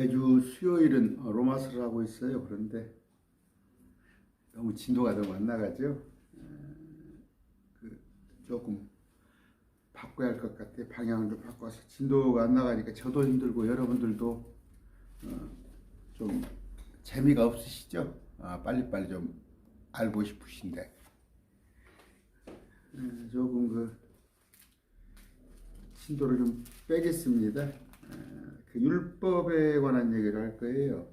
매주 수요일은 로마서를 하고 있어요. 그런데 너무 진도가 너무 안 나가죠. 조금 바꿔야 할 것 같아요. 방향을 좀 바꿔서 진도가 안 나가니까 저도 힘들고 여러분들도 좀 재미가 없으시죠? 빨리빨리 좀 알고 싶으신데 조금 진도를 좀 빼겠습니다. 그 율법에 관한 얘기를 할 거예요.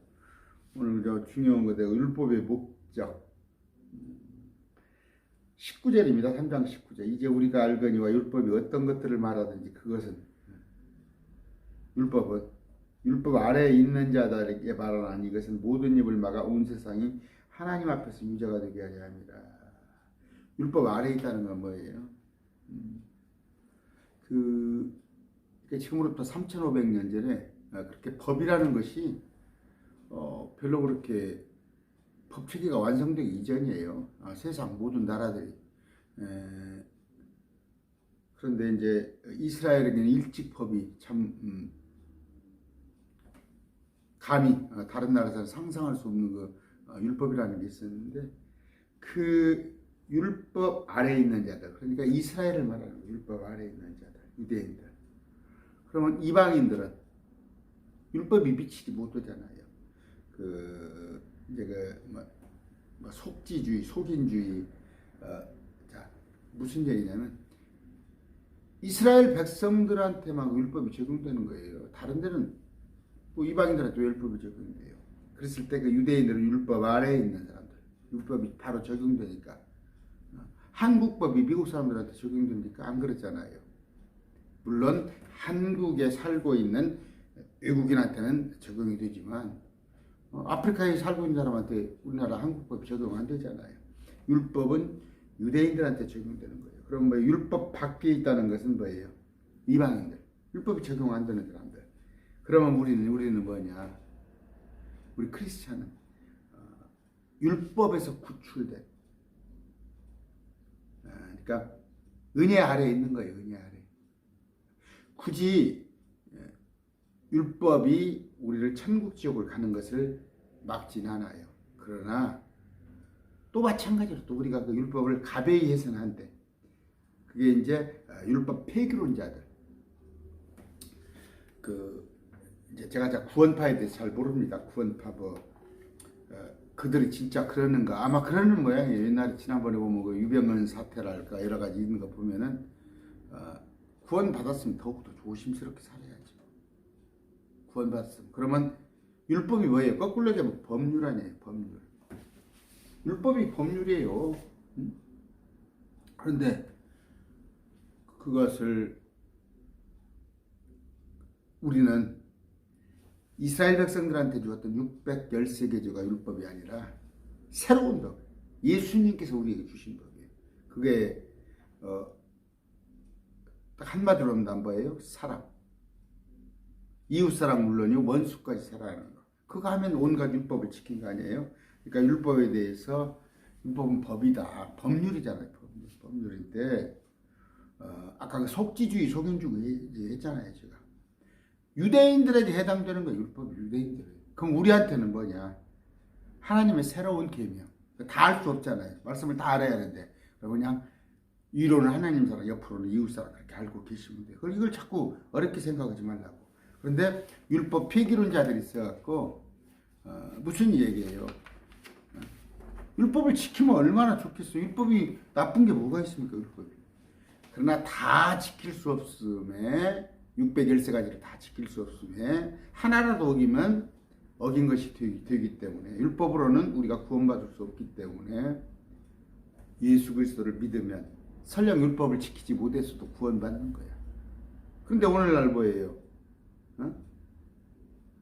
오늘 중요한 거대로 율법의 목적 19절입니다. 3장 19절. 이제 우리가 알거니와 율법이 어떤 것들을 말하든지 그것은 율법 아래에 있는 자들에게 말하나니 이것은 모든 입을 막아 온 세상이 하나님 앞에서 유죄가 되게 하려 함이라. 율법 아래에 있다는 건 뭐예요? 지금으로부터 3,500년 전에 그렇게 법이라는 것이 별로 그렇게 법체계가 완성되기 이전이에요. 세상 모든 나라들이. 그런데 이제 이스라엘에게는 일찍법이 참 감히 다른 나라에서는 상상할 수 없는 율법이라는 게 있었는데 그 율법 아래에 있는 자들, 그러니까 이스라엘을 말하는 거예요. 율법 아래에 있는 자들, 유대인들. 그러면 이방인들은 율법이 미치지 못하잖아요. 속지주의, 속인주의. 자, 무슨 얘기냐면 이스라엘 백성들한테만 율법이 적용되는 거예요. 다른 데는 또 이방인들한테 율법이 적용돼요. 그랬을 때 그 유대인들은 율법 아래에 있는 사람들, 율법이 바로 적용되니까. 한국법이 미국 사람들한테 적용되니까 안 그렇잖아요. 물론 한국에 살고 있는 외국인한테는 적용이 되지만 아프리카에 살고 있는 사람한테 우리나라 한국법이 적용 안 되잖아요. 율법은 유대인들한테 적용되는 거예요. 그럼 율법 밖에 있다는 것은 뭐예요? 이방인들. 율법이 적용 안 되는 사람들. 그러면 우리는 뭐냐? 우리 크리스찬은 율법에서 구출된, 그러니까 은혜 아래에 있는 거예요. 은혜 아래. 굳이 율법이 우리를 천국 지옥을 가는 것을 막진 않아요. 그러나 또 마찬가지로 또 우리가 그 율법을 가벼이 해서는 안 돼. 그게 이제 율법 폐기론자들. 이제 제가 구원파에 대해서 잘 모릅니다. 구원파 그들이 진짜 그러는가? 아마 그러는 모양이에요. 옛날에 지난번에 보면 유병헌 사태랄까 여러 가지 있는 거 보면은 구원 받았으면 더욱더 조심스럽게 살아야지. 구원 받았으면. 그러면 율법이 뭐예요? 거꾸로 얘기하면 법률 아니에요. 법률. 율법이 법률이에요. 그런데 그것을 우리는 이스라엘 백성들한테 주었던 613개조가 율법이 아니라 새로운 법, 예수님께서 우리에게 주신 법이에요. 그게 딱 한마디로 하면 뭐예요? 사랑. 이웃사랑 물론이요, 원수까지 사랑하는 거. 그거 하면 온갖 율법을 지킨 거 아니에요? 그러니까 율법에 대해서 율법은 법이다. 법률이잖아요. 법률인데 아까 속지주의, 속인주의 했잖아요. 제가. 유대인들에게 해당되는 거 율법이 유대인들. 그럼 우리한테는 뭐냐? 하나님의 새로운 계명. 다 알 수 없잖아요. 말씀을 다 알아야 하는데. 그냥 위로는 하나님 사랑, 옆으로는 이웃 사랑 그렇게 알고 계시면 돼요. 이걸 자꾸 어렵게 생각하지 말라고. 그런데 율법 폐기론자들이 있어갖고 무슨 얘기예요? 율법을 지키면 얼마나 좋겠어요. 율법이 나쁜 게 뭐가 있습니까? 율법이. 그러나 다 지킬 수 없음에 613가지를 다 지킬 수 없음에 하나라도 어기면 어긴 것이 되기 때문에 율법으로는 우리가 구원받을 수 없기 때문에 예수 그리스도를 믿으면 설령 율법을 지키지 못했어도 구원받는 거야. 그런데 오늘날 뭐예요?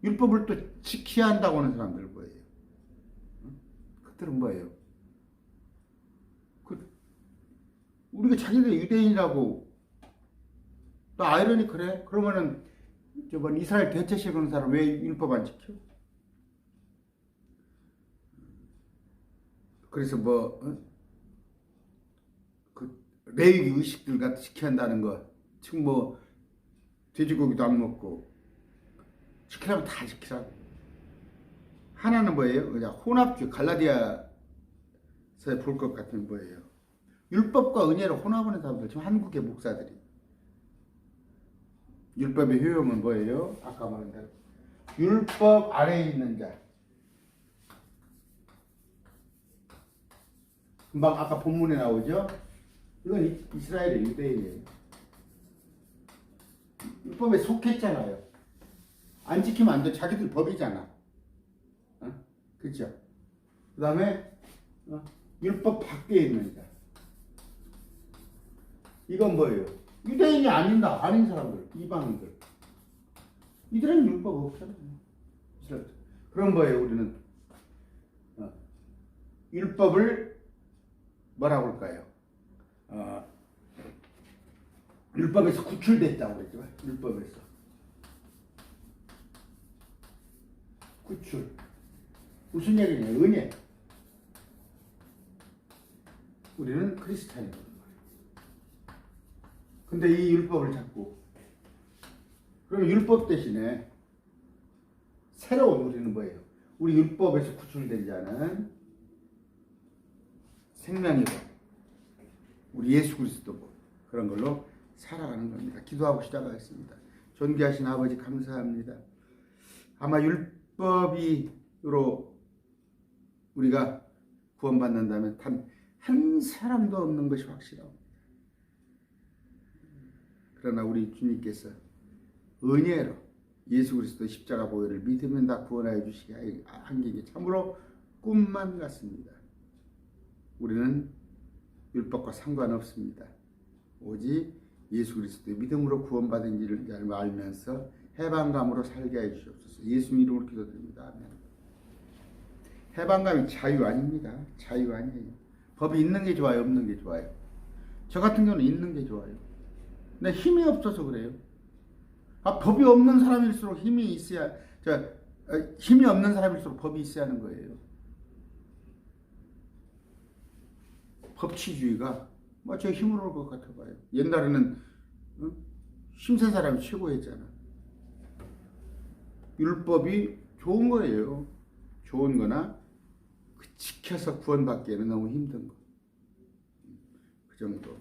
율법을 또 지켜야 한다고 하는 사람들 뭐예요? 그들은 뭐예요? 우리가 자기들 유대인이라고 또 아이러니컬해? 그러면은 저번 이스라엘 대체시 그런 사람 왜 율법 안 지켜? 그래서 레위기 의식들 같은 지켜야 한다는 거. 지금 돼지고기도 안 먹고 지키라면 다 지키라고. 하나는 뭐예요? 그냥 혼합주의, 갈라디아서에 볼 것 같은 뭐예요? 율법과 은혜를 혼합하는 사람들, 지금 한국의 목사들이. 율법의 효용은 뭐예요? 아까 말한 대로 율법 아래에 있는 자. 금방 아까 본문에 나오죠? 이건 이스라엘의 유대인이에요. 율법에 속했잖아요. 안 지키면 안 돼. 자기들 법이잖아. 그렇죠? 그 다음에 율법 밖에 있는 자. 이건 뭐예요? 유대인이 아닌 사람들, 이방인들. 이들은 율법 없잖아요. 그런 거예요. 우리는 율법을 뭐라고 할까요? 율법에서 구출됐다고 그랬죠. 율법에서 구출. 무슨 얘기냐? 은혜. 우리는 크리스찬이거든요. 근데 이 율법을 잡고, 그럼 율법 대신에 새로운 우리는 뭐예요? 우리 율법에서 구출된 자는 생명의 법, 우리 예수 그리스도 법, 그런 걸로 살아가는 겁니다. 기도하고 시작하겠습니다. 존귀하신 아버지 감사합니다. 아마 율법으로 우리가 구원받는다면 단 한 사람도 없는 것이 확실합니다. 그러나 우리 주님께서 은혜로 예수 그리스도 십자가 보혈을 믿으면 다 구원하여 주시게 한 게 참으로 꿈만 같습니다. 우리는 율법과 상관없습니다. 오직 예수 그리스도의 믿음으로 구원받은 일을 알면서 해방감으로 살게 해 주시옵소서. 예수님 이름으로 기도드립니다. 아멘. 해방감이 자유 아닙니다. 자유 아니에요. 법이 있는 게 좋아요? 없는 게 좋아요? 저 같은 경우는 있는 게 좋아요. 근데 힘이 없어서 그래요. 법이 없는 사람일수록 힘이 있어야, 힘이 없는 사람일수록 법이 있어야 하는 거예요. 법치주의가 제 힘으로 올 것 같아 봐요. 옛날에는 힘센 사람이 최고였잖아. 율법이 좋은 거예요. 좋은 거나 지켜서 구원받기에는 너무 힘든 거. 그 정도.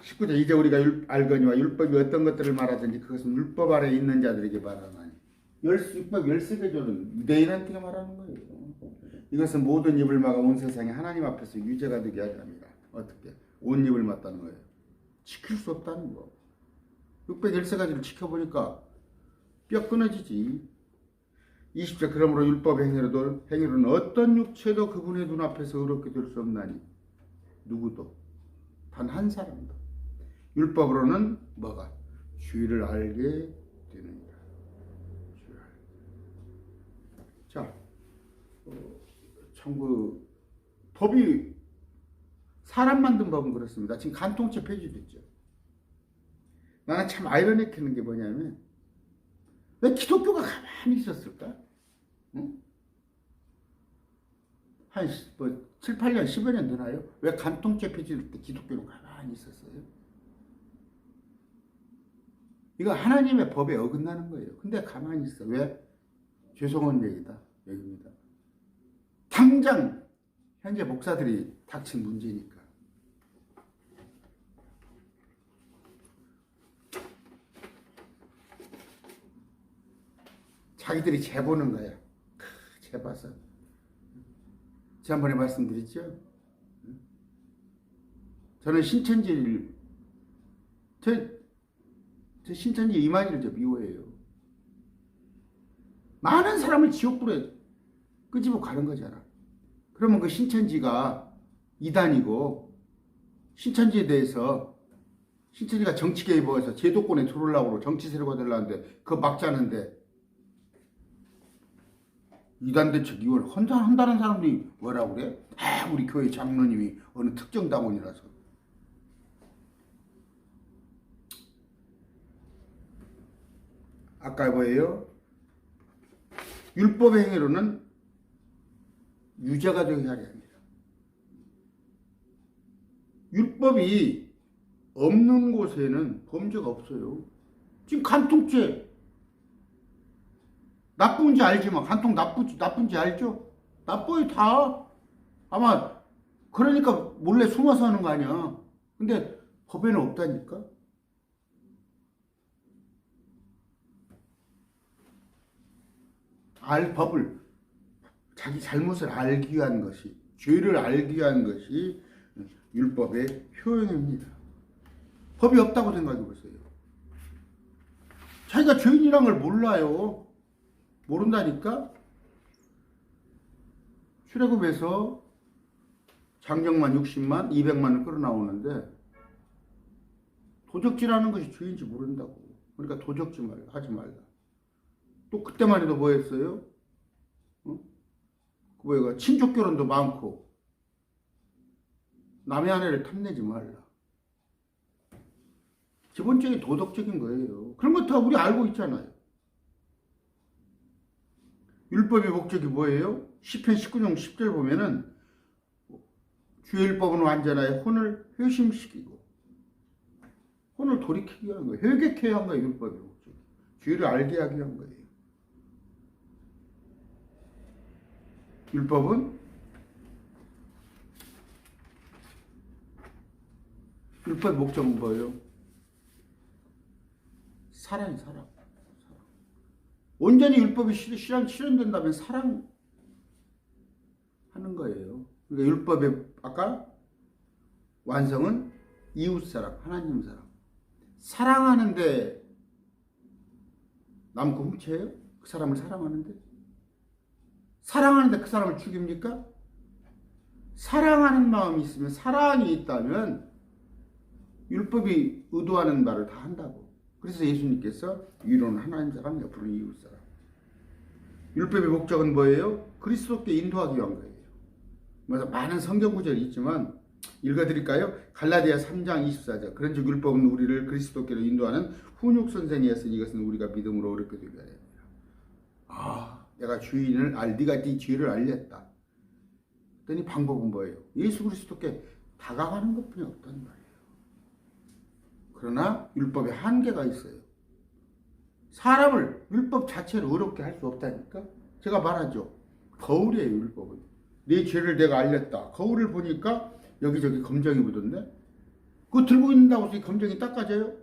19절 이제 우리가 알거니와 율법이 어떤 것들을 말하든지 그것은 율법 아래에 있는 자들에게 말하나니. 율법 13개조는 유대인한테 말하는 거예요. 이것은 모든 입을 막아 온 세상에 하나님 앞에서 유죄가 되게 하려 합니다. 어떻게? 온 입을 막다는 거예요. 지킬 수 없다는 거. 613가지를 지켜보니까 뼈 끊어지지. 20절 그러므로 율법의 행위로는 어떤 육체도 그분의 눈앞에서 의롭게 될 수 없나니 누구도 단 한 사람도 율법으로는 뭐가? 주의를 알게 되느니라. 자, 참 법이 사람 만든 법은 그렇습니다. 지금 간통죄 폐지됐죠. 나는 참 아이러니하는 게 뭐냐면 왜 기독교가 가만히 있었을까? 응? 한 7, 8년, 10여 년 되나요? 왜 간통죄 폐지될 때 기독교는 가만히 있었어요? 이거 하나님의 법에 어긋나는 거예요. 근데 가만히 있어. 왜? 죄송한 얘기다. 여기입니다. 당장 현재 목사들이 닥친 문제니까. 자기들이 재보는 거야. 재봐서. 지난번에 말씀드렸죠? 저는 신천지를, 저 신천지 이만희를 저 미워해요. 많은 사람을 지옥불에 끄집어 가는 거잖아. 그러면 그 신천지가 이단이고, 신천지에 대해서, 신천지가 정치 개입해서 제도권에 들어오려고 정치 세력가 되려는데, 그거 막자는데, 이단 대책 이걸 한다는 사람들이 뭐라고 그래? 우리 교회 장로님이 어느 특정 당원이라서. 아까 뭐예요? 율법의 행위로는 유죄가 되게 하려 합니다. 율법이 없는 곳에는 범죄가 없어요. 지금 간통죄 나쁜지 알지만 간통 나쁜지 알죠? 나빠요 다. 아마 그러니까 몰래 숨어서 하는 거 아니야. 근데 법에는 없다니까. 법을 자기 잘못을 알기 위한 것이, 죄를 알기 위한 것이 율법의 효용입니다. 법이 없다고 생각해 보세요. 자기가 죄인이란 걸 몰라요. 모른다니까. 출애굽에서 장정만 60만, 200만을 끌어나오는데 도적질하는 것이 죄인지 모른다고. 그러니까 도적질 하지 말라. 또 그때만 해도 뭐 했어요? 뭐가 친족 결혼도 많고 남의 아내를 탐내지 말라. 기본적인 도덕적인 거예요. 그런 거 다 우리 알고 있잖아요. 율법의 목적이 뭐예요? 시편 19장 10절 보면은 주의 율법은 완전하여 혼을 회심시키고 혼을 돌이키게 위한 거예요. 회개케 한 거예요. 율법의 목적이. 주의를 알게 하기 위한 거예요. 율법의 목적은 뭐예요? 사랑. 온전히 율법이 실현된다면 사랑하는 거예요. 그러니까 율법의 아까 완성은 이웃사랑, 하나님 사랑. 사랑하는데 남고 훔쳐요? 그 사람을 사랑하는데? 사랑하는데 그 사람을 죽입니까? 사랑하는 마음이 있으면, 사랑이 있다면 율법이 의도하는 말을 다 한다고. 그래서 예수님께서 위로는 하나님 사람, 옆으로는 이웃 사람. 율법의 목적은 뭐예요? 그리스도께 인도하기 위한 거예요. 그래서 많은 성경 구절이 있지만 읽어드릴까요? 갈라디아 3장 24절. 그런즉 율법은 우리를 그리스도께로 인도하는 훈육 선생이었으니 이것은 우리가 믿음으로 어렵게 되게 하려 합니다. 내가 주인을 네가 네 죄를 알렸다. 그랬더니 방법은 뭐예요? 예수 그리스도께 다가가는 것뿐이 없다는 말이에요. 그러나 율법에 한계가 있어요. 사람을 율법 자체를 어렵게 할 수 없다니까. 제가 말하죠. 거울이에요. 율법은. 네 죄를 내가 알렸다. 거울을 보니까 여기저기 검정이 묻었네. 그거 들고 있는다고 해서 검정이 닦아져요?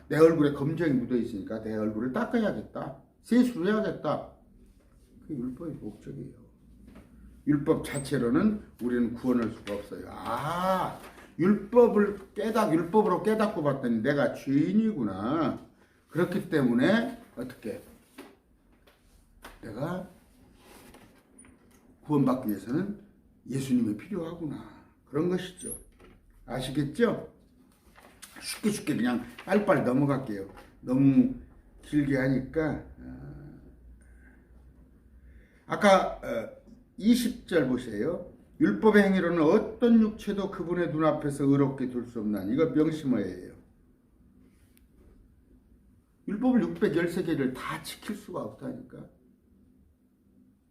내 얼굴에 검정이 묻어 있으니까 내 얼굴을 닦아야겠다. 세수를 해야겠다. 그게 율법의 목적이에요. 율법 자체로는 우리는 구원할 수가 없어요. 율법으로 깨닫고 봤더니 내가 죄인이구나. 그렇기 때문에 어떻게? 내가 구원받기 위해서는 예수님이 필요하구나. 그런 것이죠. 아시겠죠? 쉽게 그냥 빨리빨리 넘어갈게요. 너무 길게 하니까. 아까 20절 보세요. 율법의 행위로는 어떤 육체도 그분의 눈앞에서 의롭게 둘 수 없나니. 이거 명심어예요. 율법을 613개를 다 지킬 수가 없다니까.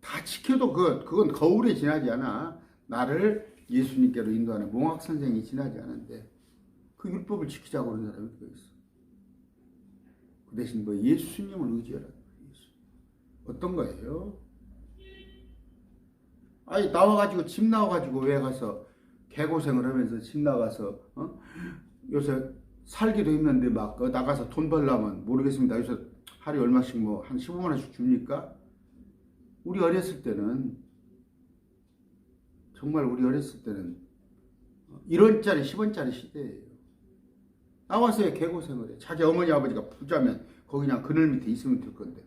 다 지켜도 그건 거울에 지나지 않아. 나를 예수님께로 인도하는 몽학 선생이 지나지 않은데 그 율법을 지키자고 하는 사람이 누가 있어? 그 대신 예수님을 의지하라. 어떤 거예요? 나와가지고 집 나와가지고 왜 가서 개고생을 하면서 집 나가서 요새 살기도 힘든데 막 나가서 돈 벌려면 모르겠습니다. 요새 하루에 얼마씩 한 15만 원씩 줍니까? 우리 어렸을 때는 정말 1원짜리 10원짜리 시대예요. 나와서 왜 개고생을 해? 자기 어머니 아버지가 부자면 거기 그냥 그늘 밑에 있으면 될 건데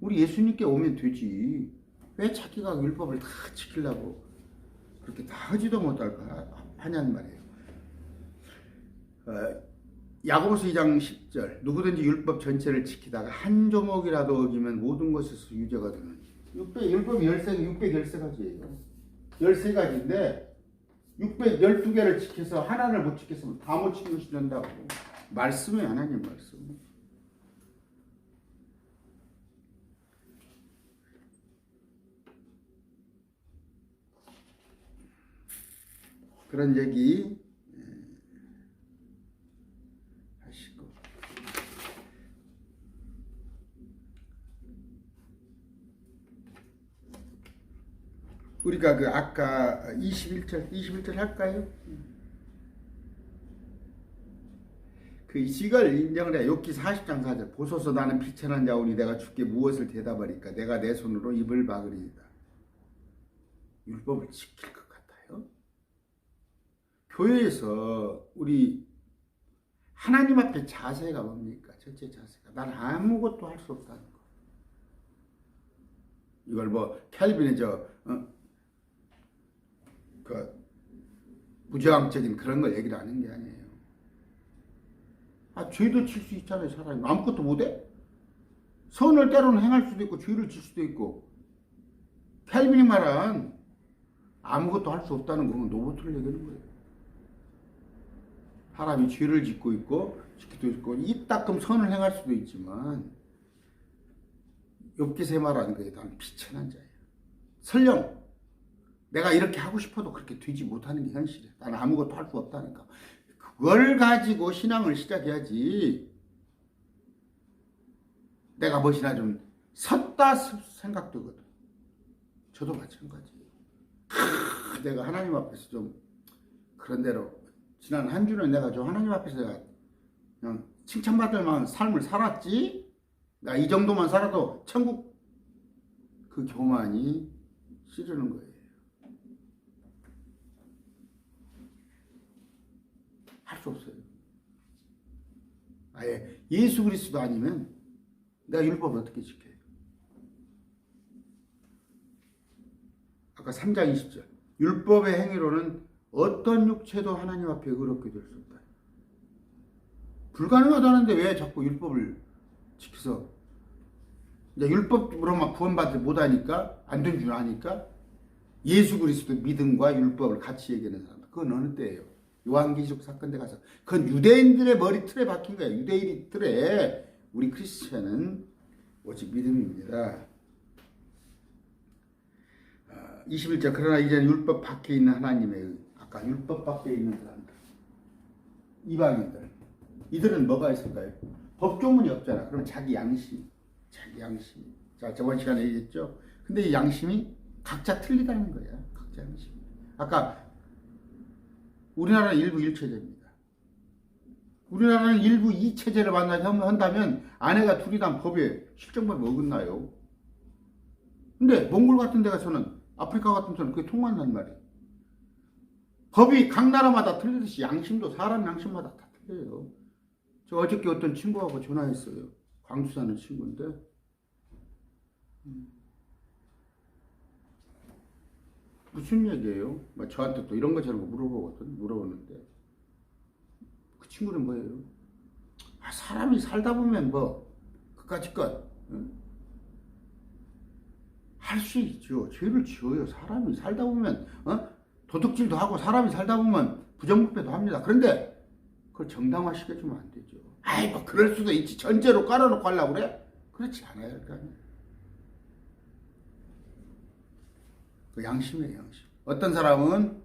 우리 예수님께 오면 되지. 왜 자기가 율법을 다 지키려고 그렇게 다 하지도 못할까 하냐는 말이에요. 야고보서 2장 10절. 누구든지 율법 전체를 지키다가 한 조목이라도 어기면 모든 것에서 유죄가 되는. 율법이 613가지예요. 13가지인데 612개를 지켜서 하나를 못 지켰으면 다 못 지키신다고. 말씀이 하나님 말씀. 그런 얘기 하시고 우리가 그 아까 21절 할까요? 그 이걸 인정을 해. 욥기 40장 4절. 보소서 나는 비천한 자오니 내가 주께 무엇을 대답하리까? 내가 내 손으로 입을 막으리이다. 율법을 지킬 것 같아요. 교회에서 우리 하나님 앞에 자세가 뭡니까? 첫째 자세가 난 아무것도 할 수 없다는 거. 이걸 뭐 캘빈의 그 부정적인 그런 걸 얘기를 하는 게 아니에요. 죄도 칠 수 있잖아요. 사람이 아무것도 못해? 선을 때로는 행할 수도 있고 죄를 질 수도 있고. 캘빈이 말한 아무것도 할 수 없다는 건 노보트를 얘기하는 거예요. 사람이 죄를 짓고 있고 짓기도 있고 이따금 선을 행할 수도 있지만 욥기서 말하는 거에 난 비천한 자예요. 설령 내가 이렇게 하고 싶어도 그렇게 되지 못하는 게 현실이에요. 나는 아무것도 할 수 없다니까. 그걸 가지고 신앙을 시작해야지. 내가 무엇이나 좀 섰다 생각되거든. 저도 마찬가지예요. 내가 하나님 앞에서 좀 그런 대로 지난 한 주는 내가 좀 하나님 앞에서 내가 그냥 칭찬받을 만한 삶을 살았지. 나 이 정도만 살아도 천국 그 교만이 싫어는 거예요. 할 수 없어요. 아예 예수 그리스도 아니면 내가 율법을 어떻게 지켜요? 아까 3장 20절 율법의 행위로는 어떤 육체도 하나님 앞에 의롭게 될 수 없다. 불가능하다는데 왜 자꾸 율법을 지켜서 이제 율법으로만 구원받지 못하니까 안 된 줄 아니까 예수 그리스도 믿음과 율법을 같이 얘기하는 사람 그건 어느 때예요? 요한계시록 사건 때 가서 그건 유대인들의 머리 틀에 박힌 거예요. 유대인의 틀에 우리 크리스천은 오직 믿음입니다. 21절 그러나 이제는 율법 밖에 있는 하나님의 아까 율법 밖에 있는 사람들 이방인들 이들은 뭐가 있을까요? 법조문이 없잖아. 그럼 자기 양심 자 저번 시간에 얘기했죠. 근데 이 양심이 각자 틀리다는 거야. 각자 양심. 아까 우리나라는 일부 1체제입니다. 우리나라는 일부 2체제를 한다면 아내가 둘이란 법에 실정법에 어긋나요. 근데 몽골 같은 데 가서는 아프리카 같은 데는 그게 통한단 말이에요. 법이 각 나라마다 틀리듯이 양심도 사람 양심마다 다 틀려요. 저 어저께 어떤 친구하고 전화했어요. 광주 사는 친구인데 무슨 얘기예요? 저한테 또 이런 거 저런 거 물어보는데 그 친구는 뭐예요? 사람이 살다 보면 뭐 그까짓것 할 수 있죠. 죄를 지어요. 사람이 살다 보면 도둑질도 하고 사람이 살다 보면 부정부패도 합니다. 그런데 그걸 정당화시켜주면 안 되죠. 아이고 그럴 수도 있지. 전제로 깔아놓고 하려고 그래? 그렇지 않아요. 그러니까. 그 양심이에요. 양심. 어떤 사람은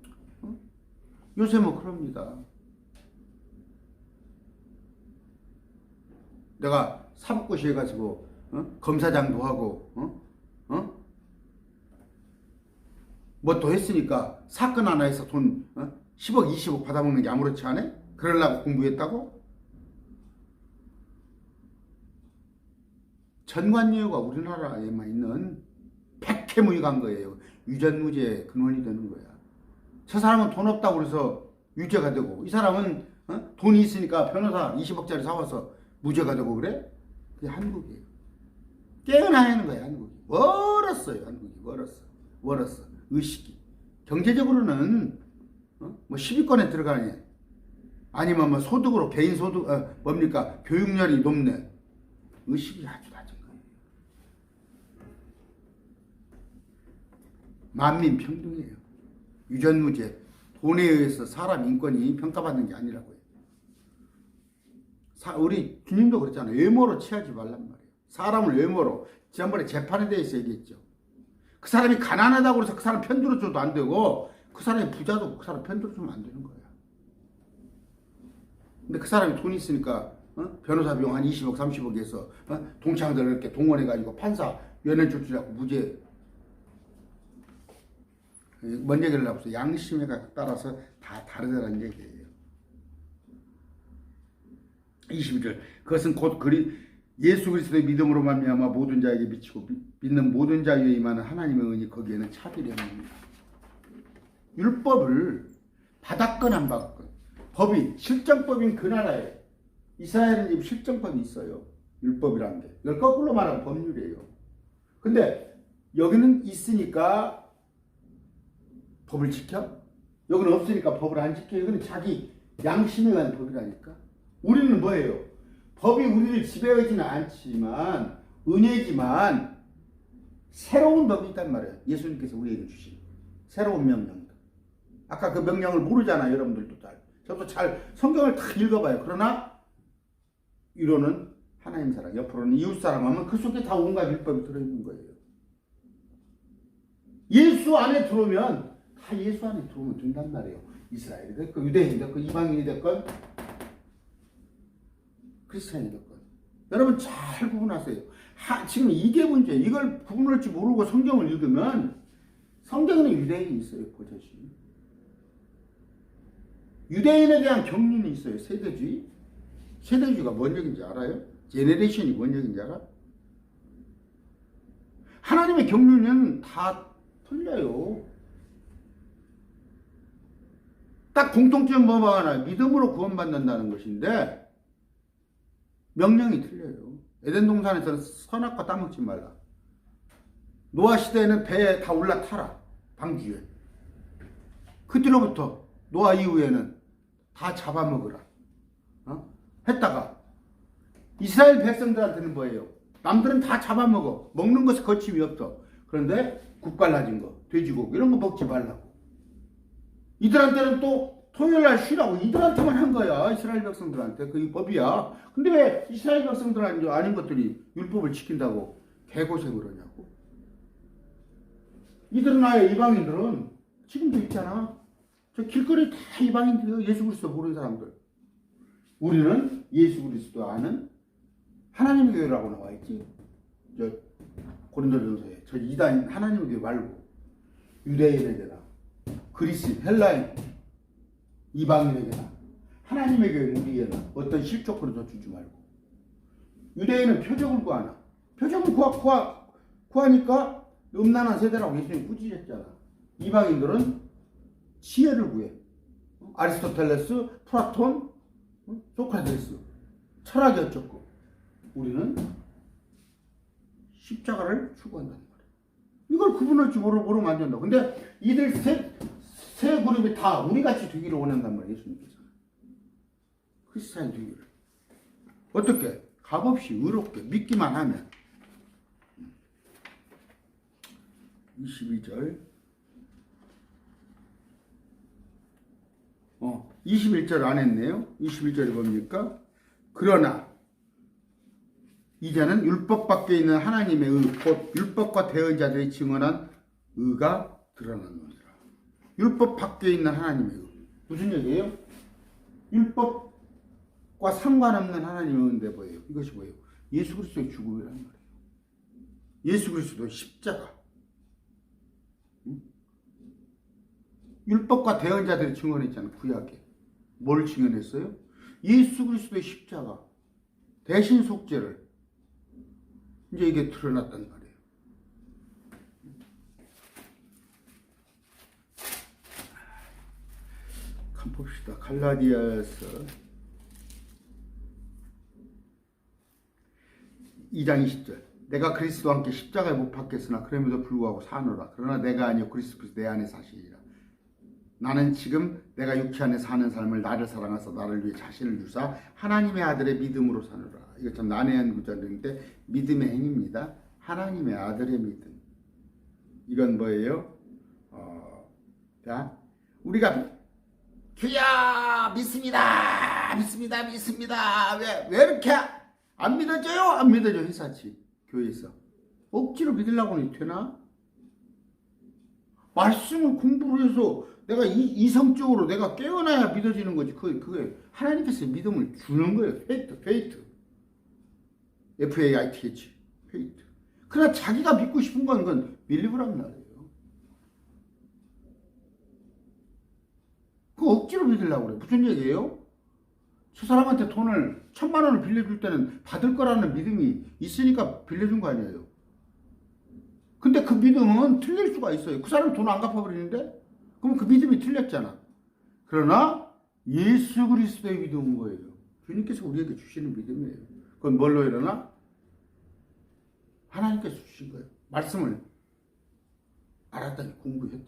요새 뭐 그럽니다. 내가 사법고시 해가지고 검사장도 하고 뭐 또 했으니까 사건 하나 해서 돈 10억 20억 받아먹는 게 아무렇지 않아? 그러려고 공부했다고? 전관예우가 우리나라에만 있는 백해무익한 거예요. 유전무죄의 근원이 되는 거야. 저 사람은 돈 없다고 그래서 유죄가 되고 이 사람은 돈이 있으니까 변호사 20억짜리 사와서 무죄가 되고 그래? 그게 한국이에요. 깨어나야 하는 거야. 한국이. 멀었어요. 한국이 멀었어. 의식이. 경제적으로는 뭐 10위권에 들어가냐. 아니면 뭐 소득으로 개인 소득 뭡니까? 교육열이 높네. 의식이 아주 낮은 거예요. 만민 평등이에요. 유전무죄. 돈에 의해서 사람 인권이 평가받는 게 아니라고요. 우리 주님도 그랬잖아요. 외모로 취하지 말란 말이에요. 사람을 외모로. 지난번에 재판에 대해서 얘기했죠. 그 사람이 가난하다고 해서 그 사람 편들어줘도 안 되고 그 사람이 부자도 그 사람 편들어주면 안 되는 거야. 근데 그 사람이 돈이 있으니까 변호사 비용 한 20억 30억에서 동창들 이렇게 동원해가지고 판사 연애 조치하고 무죄. 뭔 얘기를 하고서 양심에 따라서 다 다르다는 얘기예요. 22절 그것은 곧 예수 그리스도의 믿음으로 말미암아 모든 자에게 미치고 믿는 모든 자에게 임하는 하나님의 은이 거기에는 차별이 없습니다. 율법을 받았건 안 받았건 법이 실정법인 그 나라에 이스라엘은 지금 실정법이 있어요. 율법이라는 게. 이걸 거꾸로 말하면 법률이에요. 근데 여기는 있으니까 법을 지켜? 여기는 없으니까 법을 안 지켜? 이거는 자기 양심에 관한 법이라니까. 우리는 뭐예요? 법이 우리를 지배하지는 않지만 은혜지만 새로운 법이 있단 말이에요. 예수님께서 우리에게 주신 새로운 명령. 아까 그 명령을 모르잖아요. 여러분들도 잘. 저도 잘 성경을 다 읽어봐요. 그러나 이론은 하나님 사랑, 옆으로는 이웃 사랑 하면 그 속에 다 온갖 율법이 들어있는 거예요. 예수 안에 들어오면 다 예수 안에 들어오면 된단 말이에요. 이스라엘이 됐건 유대인이 됐건 이방인이 됐건 크리스찬이 됐건 여러분 잘 구분하세요. 지금 이게 문제예요. 이걸 구분할 줄 모르고 성경을 읽으면 성경에는 유대인이 있어요. 버젓이. 유대인에 대한 경륜이 있어요. 세대주의. 세대주의가 뭔 얘기인지 알아요? 제네레이션이 뭔 얘기인지 알아? 하나님의 경륜은 다 틀려요. 딱 공통점 뭐가 하나 믿음으로 구원받는다는 것인데 명령이 틀려요. 에덴 동산에서는 선악과 따먹지 말라. 노아 시대에는 배에 다 올라타라. 방주에. 그 뒤로부터 노아 이후에는 다 잡아먹으라. 했다가 이스라엘 백성들한테는 뭐예요? 남들은 다 잡아먹어. 먹는 것에 거침이 없어. 그런데 국갈라진 거, 돼지고기 이런 거 먹지 말라고. 이들한테는 또 토요일날 쉬라고 이들한테만 한 거야. 이스라엘 백성들한테. 그게 법이야. 근데 왜 이스라엘 백성들 아닌 것들이 율법을 지킨다고 개고생을 하냐고. 이들은 아예 이방인들은 지금도 있잖아. 저 길거리 다 이방인들이요. 예수 그리스도 모르는 사람들. 우리는 예수 그리스도 아는 하나님의 교회라고 나와 있지. 저 고린도전서에 저 이단 하나님의 교회 말고 유대인에게나 그리스 헬라인 이방인에게나 하나님의 교회 우리에게나 어떤 실족으로 더 주지 말고. 유대인은 표적을 구하나. 표적을 구하니까 음란한 세대라고 예수님이 꾸짖었잖아. 이방인들은 지혜를 구해. 아리스토텔레스, 플라톤, 소크라테스 철학이 어쩌고. 우리는 십자가를 추구한다는 말이에요. 이걸 구분할 줄 모르면 안 된다. 근데 이들 세 그룹이 다 우리같이 되기를 원한단 말이에요. 예수님께서. 크리스찬이 되기를. 어떻게? 값없이 의롭게 믿기만 하면. 22절 21절 안 했네요. 21절이 뭡니까? 그러나 이제는 율법 밖에 있는 하나님의 의, 곧 율법과 대언 자들이 증언한 의가 드러나느니라. 율법 밖에 있는 하나님의 의. 무슨 얘기예요? 율법과 상관없는 하나님의 의인데 뭐예요? 이것이 뭐예요? 예수 그리스도의 죽음이란 말이에요. 예수 그리스도의 십자가. 율법과 대언 자들이 증언했잖아요. 구약에. 뭘 증언했어요? 예수 그리스도의 십자가. 대신 속죄를. 이제 이게 드러났단 말이에요. 간 봅시다. 갈라디아서 2장 20절. 내가 그리스도와 함께 십자가에 못 박혔으나 그럼에도 불구하고 사노라. 그러나 내가 아니요 그리스도께서 내 안에 사시리라. 나는 지금 내가 육체 안에 사는 삶을 나를 사랑하사 나를 위해 자신을 주사 하나님의 아들의 믿음으로 사노라. 이거 참 난해한 구절인데 믿음의 행위입니다. 하나님의 아들의 믿음. 이건 뭐예요? 자, 우리가 주야 믿습니다. 왜 이렇게 안 믿어져요? 안 믿어져. 회사치 교회에서 억지로 믿으려고 되나? 말씀을 공부를 해서 내가 이성적으로 내가 깨어나야 믿어지는 거지. 그게 하나님께서 믿음을 주는 거예요. 페이트. FAITH. 페이트. 그러나 자기가 믿고 싶은 건 believe란 말이에요. 억지로 믿으려고 그래. 무슨 얘기예요? 저 사람한테 돈을 1,000만 원을 빌려줄 때는 받을 거라는 믿음이 있으니까 빌려준 거 아니에요. 근데 그 믿음은 틀릴 수가 있어요. 그 사람 돈 안 갚아버리는데? 그럼 그 믿음이 틀렸잖아. 그러나 예수 그리스도의 믿음인 거예요. 주님께서 우리에게 주시는 믿음이에요. 그건 뭘로 일어나? 하나님께서 주신 거예요. 말씀을 알았더니 공부했더니.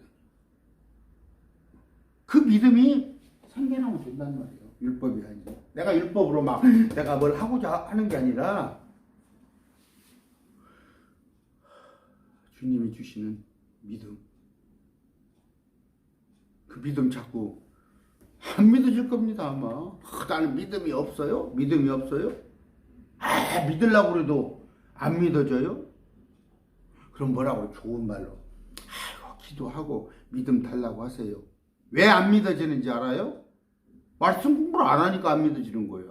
그 믿음이 생겨나면 된단 말이에요. 율법이 아니라. 내가 율법으로 막 내가 뭘 하고자 하는 게 아니라 주님이 주시는 믿음. 그 믿음 자꾸 안 믿어질 겁니다, 아마. 나는 믿음이 없어요? 믿음이 없어요? 믿으려고 그래도 안 믿어져요? 그럼 뭐라고? 좋은 말로. 아이고, 기도하고 믿음 달라고 하세요. 왜 안 믿어지는지 알아요? 말씀 공부를 안 하니까 안 믿어지는 거야.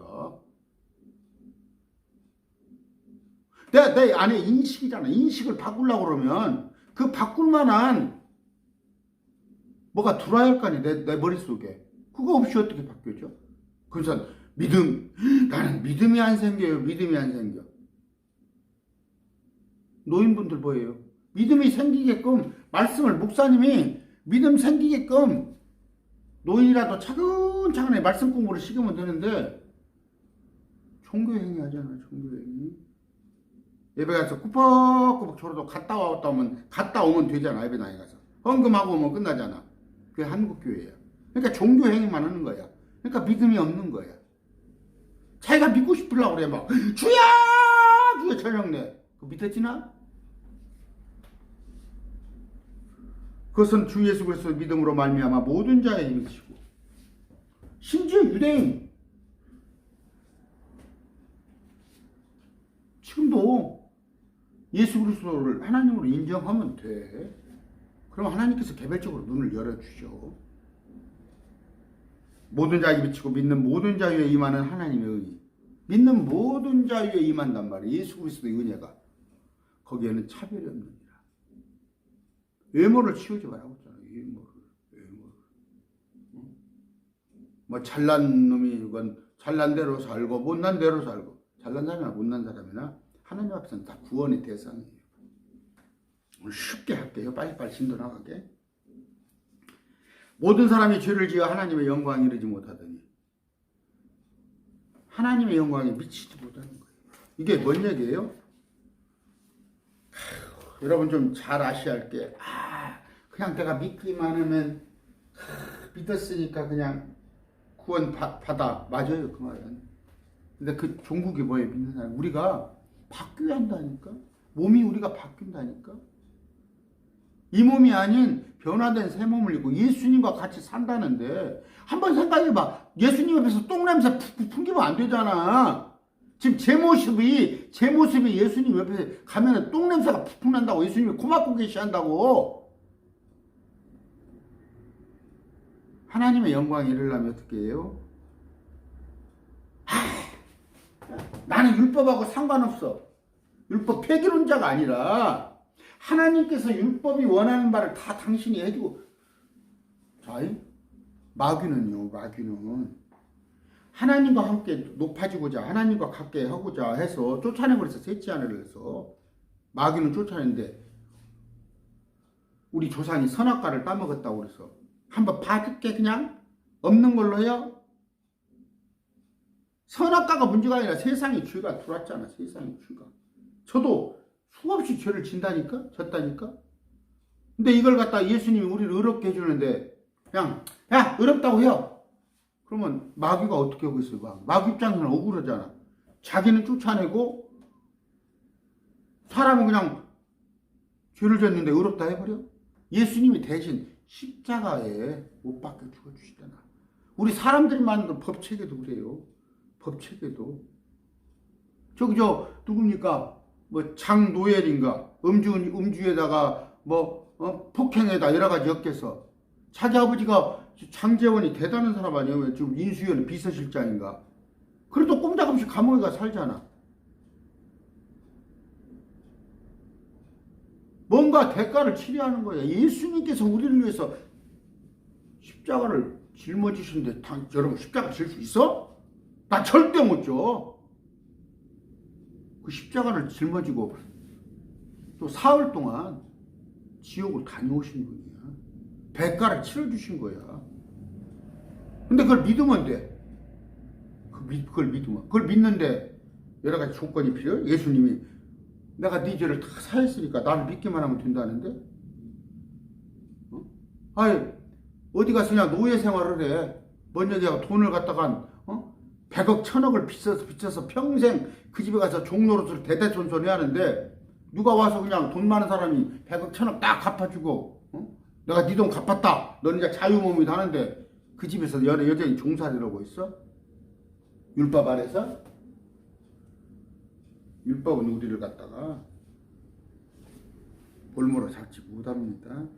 내 안에 인식이잖아. 인식을 바꾸려고 그러면 그 바꿀 만한 뭐가 들어야 할 거 아니야. 내 머릿속에. 그거 없이 어떻게 바뀌어져? 그래서 믿음. 나는 믿음이 안 생겨요. 믿음이 안 생겨. 노인분들 뭐예요? 믿음이 생기게끔 말씀을 목사님이 믿음 생기게끔 노인이라도 차근차근히 말씀 공부를 시키면 되는데 종교행위 하잖아. 종교행위. 예배 가서 꾸벅꾸벅 저러도 갔다 오면 되잖아. 예배당에 가서 헌금하고 오면 끝나잖아. 그게 한국교회야. 그러니까 종교행위만 하는 거야. 그러니까 믿음이 없는 거야. 자기가 믿고 싶으려고 그래. 막 주야 저녁내 그거 믿어지나? 그것은 주 예수 그리스도의 믿음으로 말미암아 모든 자의 힘이시고 심지어 유대인 지금도 예수 그리스도를 하나님으로 인정하면 돼. 그럼 하나님께서 개별적으로 눈을 열어주죠. 모든 자에게 비치고 믿는 모든 자유에 임하는 하나님의 은혜. 믿는 모든 자유에 임한단 말이에요. 예수 그리스도의 은혜가. 거기에는 차별이 없느니라. 외모를 치우지 말라고 했잖아요. 외모를. 뭐 잘난 놈이건 잘난 대로 살고 못난 대로 살고 잘난 사람이나 못난 사람이나 하나님 앞에서는 다 구원의 대상이에요. 오늘 쉽게 할게요. 빨리빨리 진도 나가게. 모든 사람이 죄를 지어 하나님의 영광에 이르지 못하더니 하나님의 영광에 미치지 못하는 거예요. 이게 뭔 얘기예요? 여러분 좀 잘 아셔야 할 게 그냥 내가 믿기만 하면 믿었으니까 그냥 구원 받아. 맞아요. 그 말은. 근데 그 종국이 뭐예요? 믿는 사람. 우리가 바뀌어야 한다니까. 몸이 우리가 바뀐다니까. 이 몸이 아닌 변화된 새 몸을 입고 예수님과 같이 산다는데 한번 생각해봐. 예수님 앞에서 똥냄새 풍기면 안 되잖아. 지금 제 모습이 예수님 옆에 가면 똥냄새가 푹푹 난다고. 예수님이 코 막고 계시한다고. 하나님의 영광에 이르려면 어떻게 해요? 나는 율법하고 상관없어. 율법 폐기론자가 아니라 하나님께서 율법이 원하는 바를 다 당신이 해주고. 자, 마귀는 하나님과 함께 높아지고자 하나님과 가까이 하고자 해서 쫓아내버려서 셋째 하늘을 해서 마귀는 쫓아내는데 우리 조상이 선악과를 따먹었다고 그래서 한번 봐줄게. 그냥 없는 걸로 해요. 선악과가 문제가 아니라 세상에 죄가 들어왔잖아. 세상에 죄가. 저도 수없이 죄를 졌다니까. 근데 이걸 갖다 예수님이 우리를 의롭게 해주는데 그냥 야 의롭다고 해요. 그러면 마귀가 어떻게 하고 있어요? 마귀 입장에서는 억울하잖아. 자기는 쫓아내고 사람은 그냥 죄를 졌는데 의롭다 해버려? 예수님이 대신 십자가에 못 박혀 죽어주시잖아. 우리 사람들이 만든 법체계도 그래요. 법체계도. 누굽니까? 뭐 장노엘인가? 음주에다가 폭행에다 여러 가지 엮여서 자기 아버지가 장재원이 대단한 사람 아니에요? 지금 인수위원 비서실장인가? 그래도 꼼짝없이 감옥에 가 살잖아. 뭔가 대가를 치료하는 거야. 예수님께서 우리를 위해서 십자가를 짊어지시는데 여러분 십자가 질 수 있어? 나 절대 못 져. 그 십자가를 짊어지고 또 사흘 동안 지옥을 다녀오신 분이야. 대가를 치러주신 거야. 근데 그걸 믿으면 돼. 그걸 믿으면. 그걸 믿는데 여러 가지 조건이 필요해. 예수님이 내가 네 죄를 다 사했으니까 나를 믿기만 하면 된다는데? 아이, 어디 가서 그냥 노예 생활을 해. 먼저 내가 돈을 갖다가 100억, 1000억을 빚어서 평생 그 집에 가서 종로로서 대대손손 해야 하는데 누가 와서 그냥 돈 많은 사람이 100억, 1000억 딱 갚아주고 내가 네 돈 갚았다. 너는 이제 자유몸이 하는데 그 집에서 여전히 종살이를 하고 있어? 율법 아래서? 율법은 우리를 갖다가 볼모로 잡지 못합니다.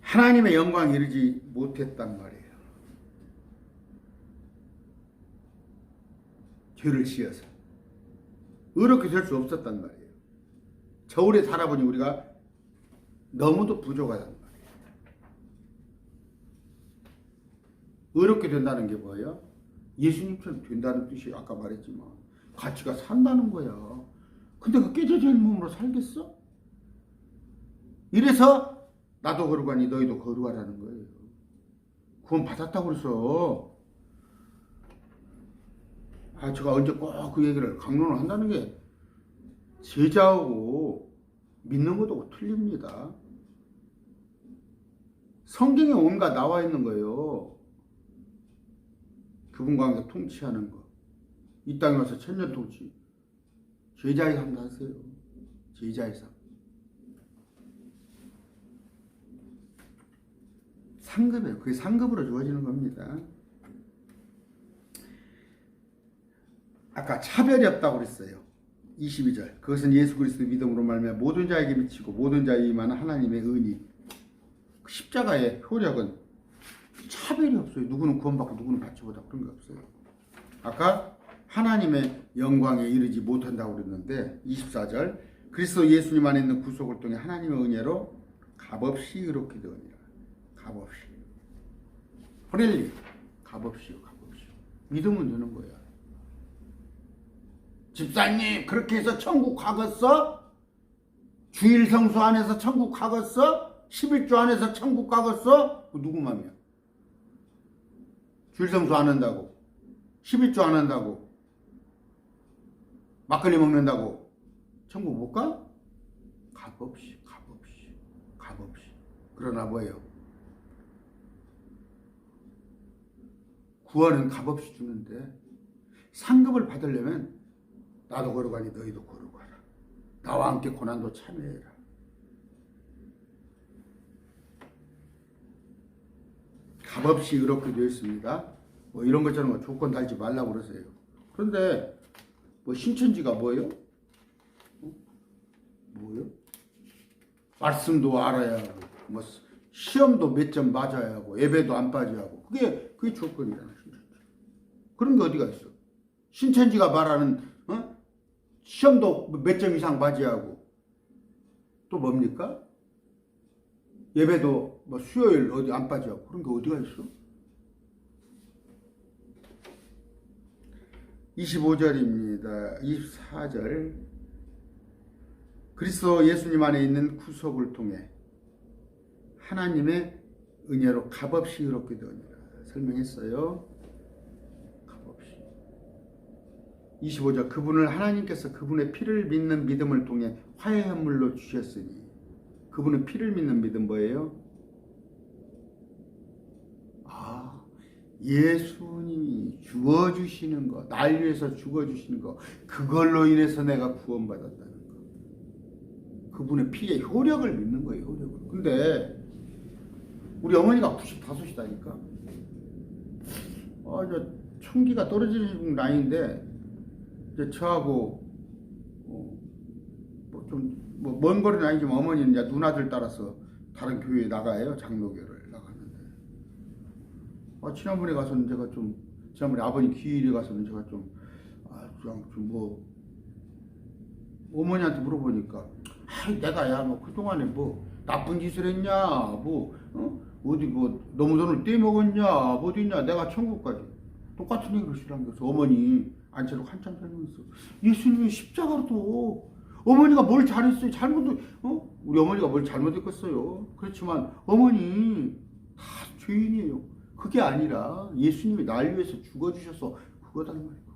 하나님의 영광에 이르지 못했단 말이에요. 죄를 지어서 의롭게 될 수 없었단 말이에요. 저울에 살아보니 우리가 너무도 부족하단 말이에요. 의롭게 된다는 게 뭐예요? 예수님처럼 된다는 뜻이 아까 말했지만 가치가 산다는 거야. 근데 그 깨져진 몸으로 살겠어? 이래서 나도 거룩하니 너희도 거룩하라는 거예요. 구원 받았다고 그래서 제가 언제 꼭 그 얘기를 강론을 한다는 게 제자하고 믿는 것도 틀립니다. 성경에 온갖 나와 있는 거예요. 그분과 함께 통치하는 거. 이 땅에 와서 천년 통치. 제자의 삶도 하세요. 제자의 삶. 상급이에요. 그게 상급으로 주어지는 겁니다. 아까 차별이 없다고 그랬어요. 22절. 그것은 예수 그리스도 믿음으로 말미암아 모든 자에게 미치고 모든 자에 임하는 하나님의 은이. 십자가의 효력은 차별이 없어요. 누구는 구원받고 누구는 받지 못하고 그런 게 없어요. 아까 하나님의 영광에 이르지 못한다고 그랬는데 24절. 그리스도 예수님 안에 있는 구속을 통해 하나님의 은혜로 값없이 이렇게 되었느니라. 값없이. 프렐리. 값없이요. 값없이. 믿으면 되는 거야. 집사님 그렇게 해서 천국 가겠어? 주일 성수 안에서 천국 가겠어? 11조 안에서 천국 가겠어? 누구 맘이야? 주일 성수 안 한다고 11조 안 한다고 막걸리 먹는다고 천국 못 가? 값없이. 그러나 뭐예요? 구원은 값없이 주는데 상급을 받으려면 나도 거룩하니 너희도 거룩하라. 나와 함께 고난도 참여해라. 값없이 의롭게 되어 있습니다. 뭐 이런 것처럼 조건 달지 말라고 그러세요. 그런데 뭐 신천지가 뭐예요? 뭐예요? 말씀도 알아야 하고 뭐 시험도 몇 점 맞아야 하고 예배도 안 빠져야 하고 그게 조건이잖아. 신천지. 그런 게 어디가 있어? 신천지가 말하는 시험도 몇 점 이상 맞아야 하고 또 뭡니까? 예배도 뭐 수요일 어디 안 빠져야 하고 그런 게 어디가 있어? 25절입니다. 24절. 그리스도 예수님 안에 있는 구속을 통해 하나님의 은혜로 값없이 의롭게 되었느니라. 설명했어요. 값없이. 25절. 그분을 하나님께서 그분의 피를 믿는 믿음을 통해 화해 현물로 주셨으니. 그분의 피를 믿는 믿음 뭐예요? 예수님이 죽어주시는 거, 날 위해서 죽어주시는 거, 그걸로 인해서 내가 구원받았다는 거. 그분의 피의 효력을 믿는 거예요, 효력을. 근데 우리 어머니가 95이다니까. 저 총기가 떨어지는 나이인데 이제 저하고 뭐 먼 거리는 아니지만 어머니는 이제 누나들 따라서 다른 교회에 나가요. 장로교를 나갔는데 지난번에 가서는 제가 지난번에 아버님 기일에 가서는 제가 어머니한테 물어보니까 아이, 내가 야 뭐 그동안에 뭐 나쁜 짓을 했냐, 뭐 어디 뭐 너무 돈을 떼먹었냐, 뭐 어디냐, 내가 천국까지 똑같은 얘기를 하시라는 거죠. 어머니 안채로 한참 살면서 예수님이 십자가로 또 어머니가 뭘 잘했어요? 우리 어머니가 뭘 잘못했겠어요? 그렇지만 어머니 다 죄인이에요. 그게 아니라 예수님이 날 위해서 죽어주셔서 그거다 말이에요.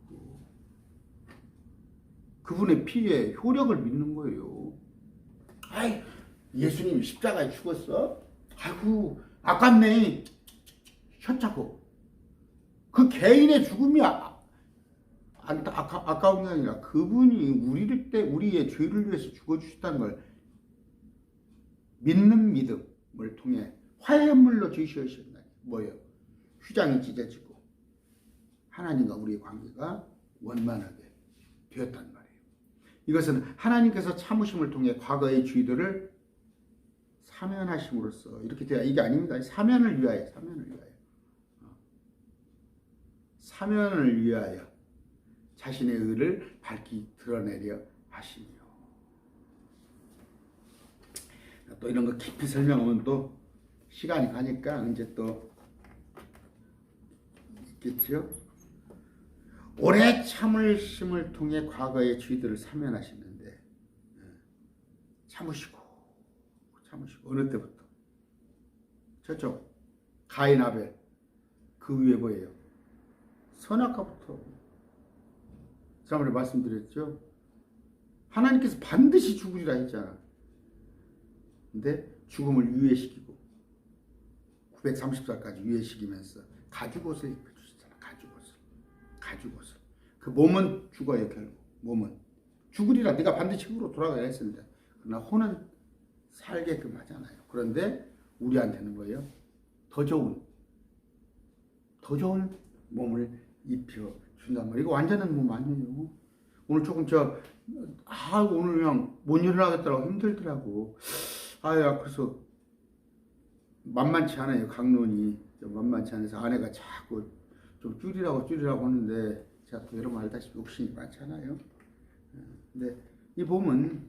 그분의 피에 효력을 믿는 거예요. 아이, 예수님이 십자가에 죽었어? 아이고, 아깝네. 혔자고. 그 개인의 죽음이 아까운 게 아니라 그분이 우리의 죄를 위해서 죽어주셨다는 걸 믿는 믿음을 통해 화해물로 주시었나. 뭐예요? 휘장이 찢어지고 하나님과 우리의 관계가 원만하게 되었단 말이에요. 이것은 하나님께서 참으심을 통해 과거의 죄들을 사면하심으로써 이렇게 돼야 이게 아닙니다. 사면을 위하여 자신의 의를 밝히 드러내려 하시며. 또 이런 거 깊이 설명하면 또 시간이 가니까 이제 또 있겠죠. 오래 참으심을 통해 과거의 죄들을 사면하시는데 참으시고 어느 때부터 저쪽 가인 아벨 그 위에 뭐예요? 선악과부터 지난번에 말씀드렸죠. 하나님께서 반드시 죽으리라 했잖아. 근데 죽음을 유예시키고 930살까지 유예시키면서 가죽옷을 입혀주시잖아. 가죽옷을. 그 몸은 죽어요. 결국 몸은 죽으리라. 네가 반드시 흙으로 돌아가야 했습니다. 그러나 혼은 살게끔 하잖아요. 그런데 우리한테는 뭐예요? 더 좋은 몸을 입혀준단 말이에요. 이거 완전한 몸 아니에요. 오늘 조금 오늘 그냥 못 일어나겠더라고 힘들더라고. 그래서 만만치 않아요. 강론이 좀 만만치 않아서 아내가 자꾸 좀 줄이라고 하는데 제가 또 여러분 알다시피 욕심이 많잖아요. 근데 이 몸은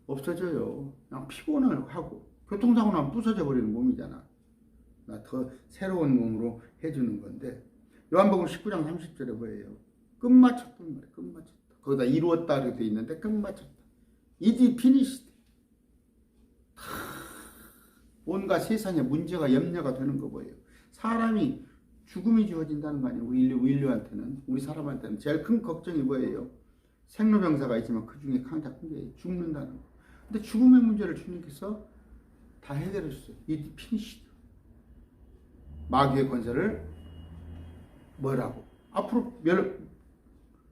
없어져요. 그냥 피곤을 하고 교통사고 나면 부서져 버리는 몸이잖아. 나 더 새로운 몸으로 해주는 건데 요한복음 19장 30절에 뭐예요? 끝마쳤단 말이에요. 끝마쳤다. 거기다 이루었다 이렇게 돼 있는데 끝마쳤다. It is finished. 온갖 세상에 문제가 염려가 되는 거 뭐예요? 사람이 죽음이 주어진다는 거 아니에요? 인류한테는, 우리 사람한테는 제일 큰 걱정이 뭐예요? 생로병사가 있지만 그 중에 가장 큰 게 죽는다는 거. 근데 죽음의 문제를 주님께서 다 해결해 주셨어요. It is finished. 마귀의 권세를 뭐라고? 앞으로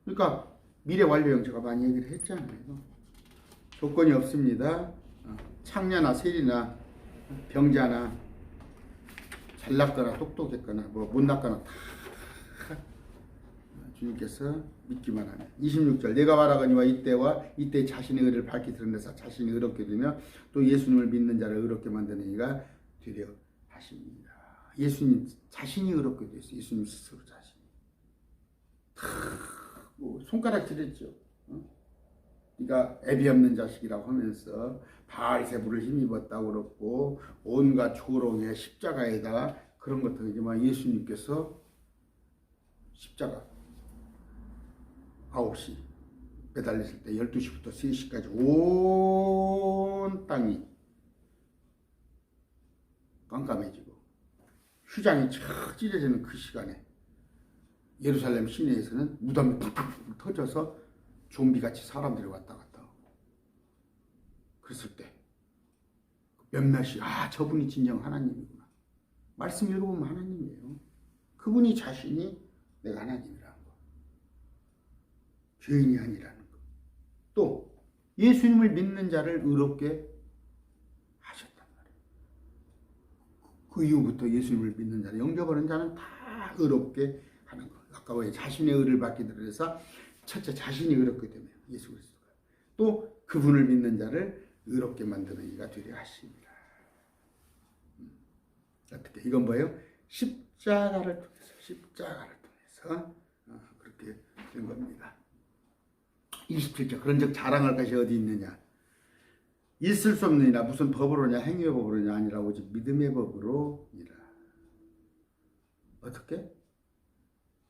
그러니까 미래 완료형 제가 많이 얘기를 했잖아요. 조건이 없습니다. 창녀나 세리나 병자나 잘났거나 똑똑했거나 뭐 못났거나 다 주님께서 믿기만 하면. 26절 내가 말하거니와 이때 자신의 의를 밝히 드러내사 자신이 의롭게 되며 또 예수님을 믿는 자를 의롭게 만드는 이가 되려 하십니다. 예수님 자신이 의롭게 되었어요. 예수님 스스로 자신이. 뭐 손가락질했죠. 네가 애비 없는 자식이라고 하면서 바알세부를 힘입었다고 그렇고 온갖 조롱의 십자가에다가 그런 것들이지만 예수님께서 십자가 9시 매달렸을 때 12시부터 3시까지 온 땅이 깜깜해지고 휘장이 촥 찢어지는 그 시간에 예루살렘 시내에서는 무덤이 팍팍 터져서 좀비같이 사람들이 왔다 갔다 하고 그랬을 때 몇몇이 저분이 진정 하나님이구나. 말씀 읽어보면 하나님이에요. 그분이 자신이 내가 하나님이라는 거. 죄인이 아니라는 거. 또 예수님을 믿는 자를 의롭게 하셨단 말이에요. 그 이후부터 예수님을 믿는 자를 영접하는 자는 다 의롭게 하는 거. 아까 왜 자신의 의를 받게 되어서 첫째 자신이 의롭게 되면 예수 그리스도가 또 그분을 믿는 자를 의롭게 만드는 이가 되려 하십니다. 어떻게 이건 뭐예요? 십자가를 통해서 그렇게 된 겁니다. 27절 그런즉 자랑할 것이 어디 있느냐 있을 수 없느니라 무슨 법으로냐 행위의 법으로냐 아니라 오직 믿음의 법으로니라. 어떻게?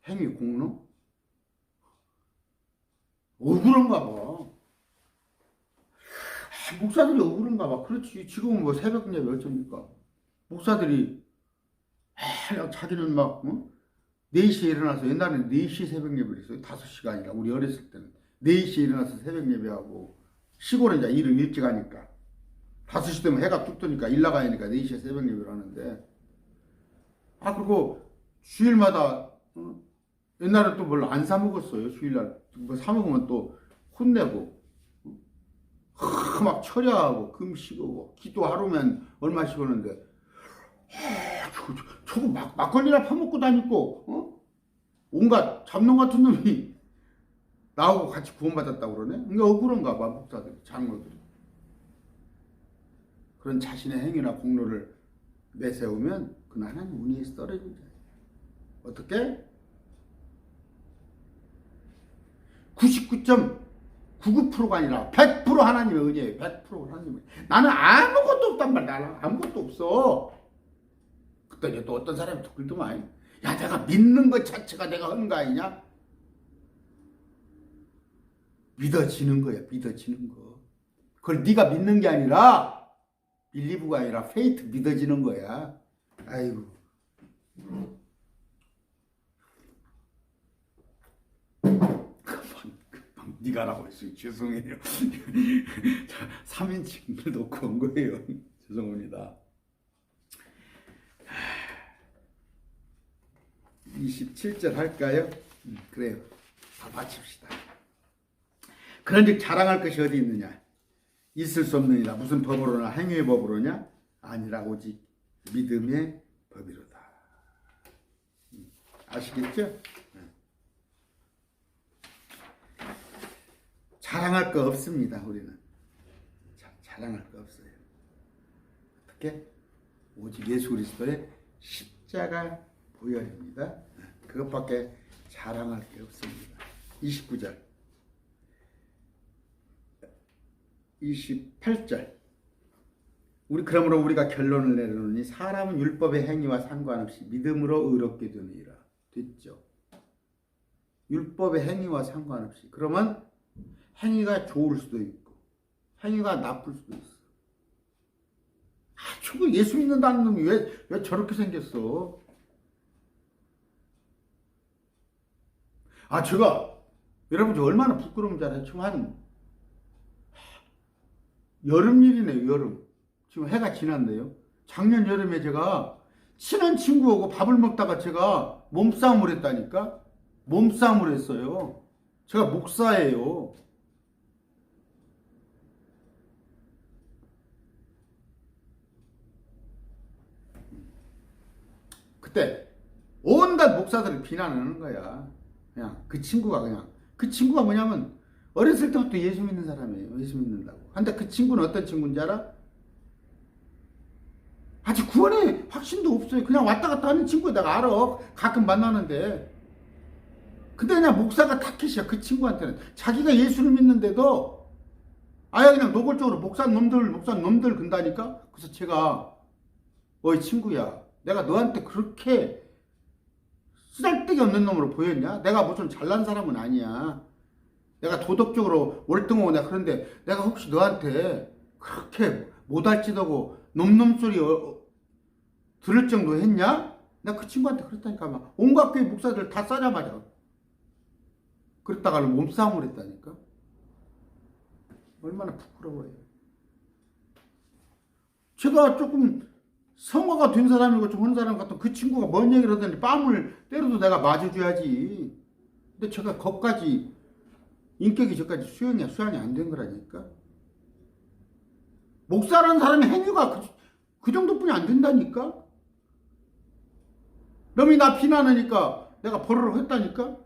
행위 공로? 억울한가 봐. 목사들이 억울한가 봐. 그렇지. 지금은 뭐 새벽 예배 어쩝니까? 목사들이 자기는 막 4시에 일어나서 옛날에는 4시 새벽 예배를 했어요. 5시가 아니라 우리 어렸을 때는 4시에 일어나서 새벽 예배하고 시골은 이제 일을 일찍 하니까 5시 되면 해가 뚝 뜨니까 일 나가야 하니까 4시에 새벽 예배를 하는데 그리고 주일마다 옛날에 또 뭘 안 사 먹었어요. 주일날 뭐 사 먹으면 또 혼내고 막 철야하고 금식하고 기도하루면 얼마씩 오는데 저거 막걸리나 파먹고 다니고 온갖 잡놈 같은 놈이 나하고 같이 구원받았다고 그러네. 이게 억울한가 봐 목사들이 장로들이. 그런 자신의 행위나 공로를 내세우면 그는 하나님 은혜에서 떨어진 자예요. 어떻게? 99.99%가 아니라 100% 하나님의 은혜예요. 100% 하나님의. 나는 아무것도 없단 말이야. 나는 아무것도 없어. 그때 또 어떤 사람이 또 그러더만 야 내가 믿는 것 자체가 내가 하는 거 아니냐? 믿어지는 거야. 믿어지는 거. 그걸 네가 믿는 게 아니라 빌리브가 아니라 페이트 믿어지는 거야. 아이고. 금방 네가 라고 했어요. 죄송해요. 3인칭을 놓고 온 거예요. 죄송합니다. 27절 할까요? 그래요. 다 마칩시다. 그런즉 자랑할 것이 어디 있느냐? 있을 수 없느니라. 무슨 법으로나 행위의 법으로냐? 아니라 오직 믿음의 법이로다. 아시겠죠? 자랑할 거 없습니다. 우리는 자랑할 거 없어요. 어떻게? 오직 예수 그리스도의 십자가 보혈입니다. 그것밖에 자랑할 게 없습니다. 29절 28절 그러므로 우리가 결론을 내리노니 사람은 율법의 행위와 상관없이 믿음으로 의롭게 되느니라. 됐죠? 율법의 행위와 상관없이. 그러면 행위가 좋을 수도 있고 행위가 나쁠 수도 있어. 저거 예수 믿는다는 놈이 왜 저렇게 생겼어? 제가 여러분 얼마나 부끄러운 줄 알아요? 지금 한 여름일이네요. 여름. 지금 해가 지났네요. 작년 여름에 제가 친한 친구하고 밥을 먹다가 제가 몸싸움을 했다니까? 몸싸움을 했어요. 제가 목사예요. 그때 온갖 목사들을 비난하는 거야. 그 친구가 뭐냐면 어렸을 때부터 예수 믿는 사람이에요. 예수 믿는다고. 근데 그 친구는 어떤 친구인지 알아? 아직 구원의 확신도 없어요. 그냥 왔다 갔다 하는 친구 내가 알아. 가끔 만나는데. 근데 그냥 목사가 타켓이야. 그 친구한테는. 자기가 예수를 믿는데도 그냥 노골적으로 목사 놈들 근다니까? 그래서 제가 어이 친구야. 내가 너한테 그렇게 쓰잘데기 없는 놈으로 보였냐? 내가 무슨 잘난 사람은 아니야. 내가 도덕적으로 월등하고 내가 그런데 내가 혹시 너한테 그렇게 못할지도고 놈놈 소리 들을 정도 했냐? 내가 그 친구한테 그랬다니까. 막 온갖 교회 목사들 다 싸자마자 그랬다가는 몸싸움을 했다니까. 얼마나 부끄러워요. 제가 조금 성화가 된 사람이고 좀 하는 사람 같은 그 친구가 뭔 얘기를 하더니 뺨을 때려도 내가 맞아줘야지. 근데 제가 거기까지 인격이 저까지 수양이 안 된 거라니까. 목사라는 사람의 행위가 그 정도뿐이 안 된다니까. 놈이 나 비난하니까 내가 벌을 했다니까.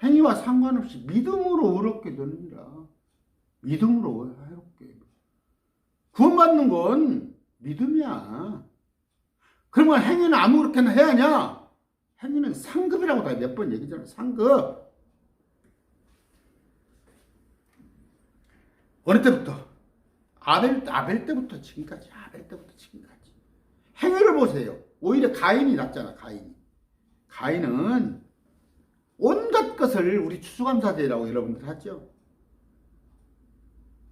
행위와 상관없이 믿음으로 의롭게 되느니라. 믿음으로 의롭게. 구원받는 건 믿음이야. 그러면 행위는 아무렇게나 해야 하냐? 행위는 상급이라고 다 몇 번 얘기잖아요. 상급. 어느 때부터? 아벨 때부터 지금까지. 아벨 때부터 지금까지. 행위를 보세요. 오히려 가인이 낫잖아. 가인은 온갖 것을 우리 추수감사제라고 여러분들 하죠.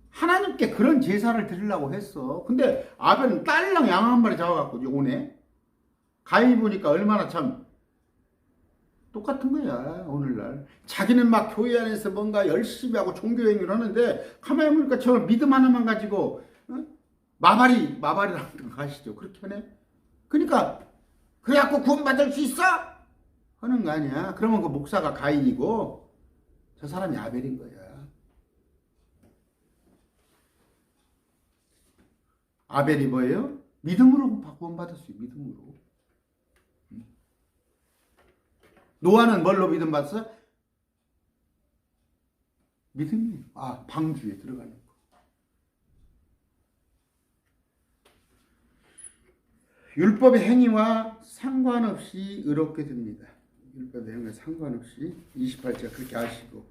하나님께 그런 제사를 드리려고 했어. 근데 아벨은 딸랑 양 한 마리 잡아갖고 오네. 가인이 보니까 얼마나 참 똑같은 거야. 오늘날 자기는 막 교회 안에서 뭔가 열심히 하고 종교행위를 하는데 가만히 보니까 저 믿음 하나만 가지고 마바리라는 거 아시죠? 그렇게 하네. 그러니까 그래갖고 구원받을 수 있어? 하는 거 아니야. 그러면 그 목사가 가인이고 저 사람이 아벨인 거야. 아벨이 뭐예요? 믿음으로 구원받았어요. 믿음으로. 노아는 뭘로 믿음 받았어? 믿음이에요. 방주에 들어가는 거. 율법의 행위와 상관없이 의롭게 됩니다. 율법의 행위와 상관없이 28절 그렇게 하시고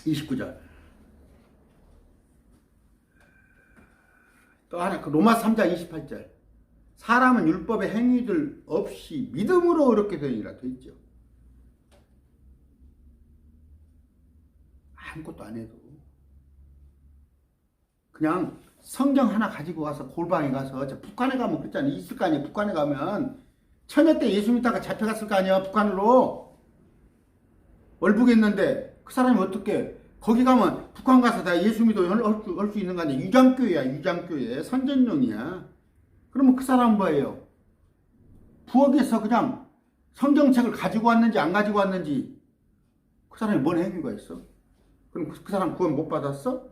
29절 또 하나 로마 3장 28절 사람은 율법의 행위들 없이 믿음으로 의롭게 되니라 돼 있죠. 아무것도 안 해도 그냥 성경 하나 가지고 가서 골방에 가서 북한에 가면 그랬잖아요. 있을 거 아니에요. 북한에 가면 천여 때 예수 믿다가 잡혀갔을 거 아니에요. 북한으로 월북에 있는데 그 사람이 어떻게 거기 가면 북한 가서 다 예수 믿어 할 수 있는 거 아니에요. 유장교회야. 유장교회 선전용이야. 그러면 그 사람은 뭐예요? 부엌에서 그냥 성경책을 가지고 왔는지 안 가지고 왔는지 그 사람이 뭔 행위가 있어? 그럼 그 사람 구원 못 받았어?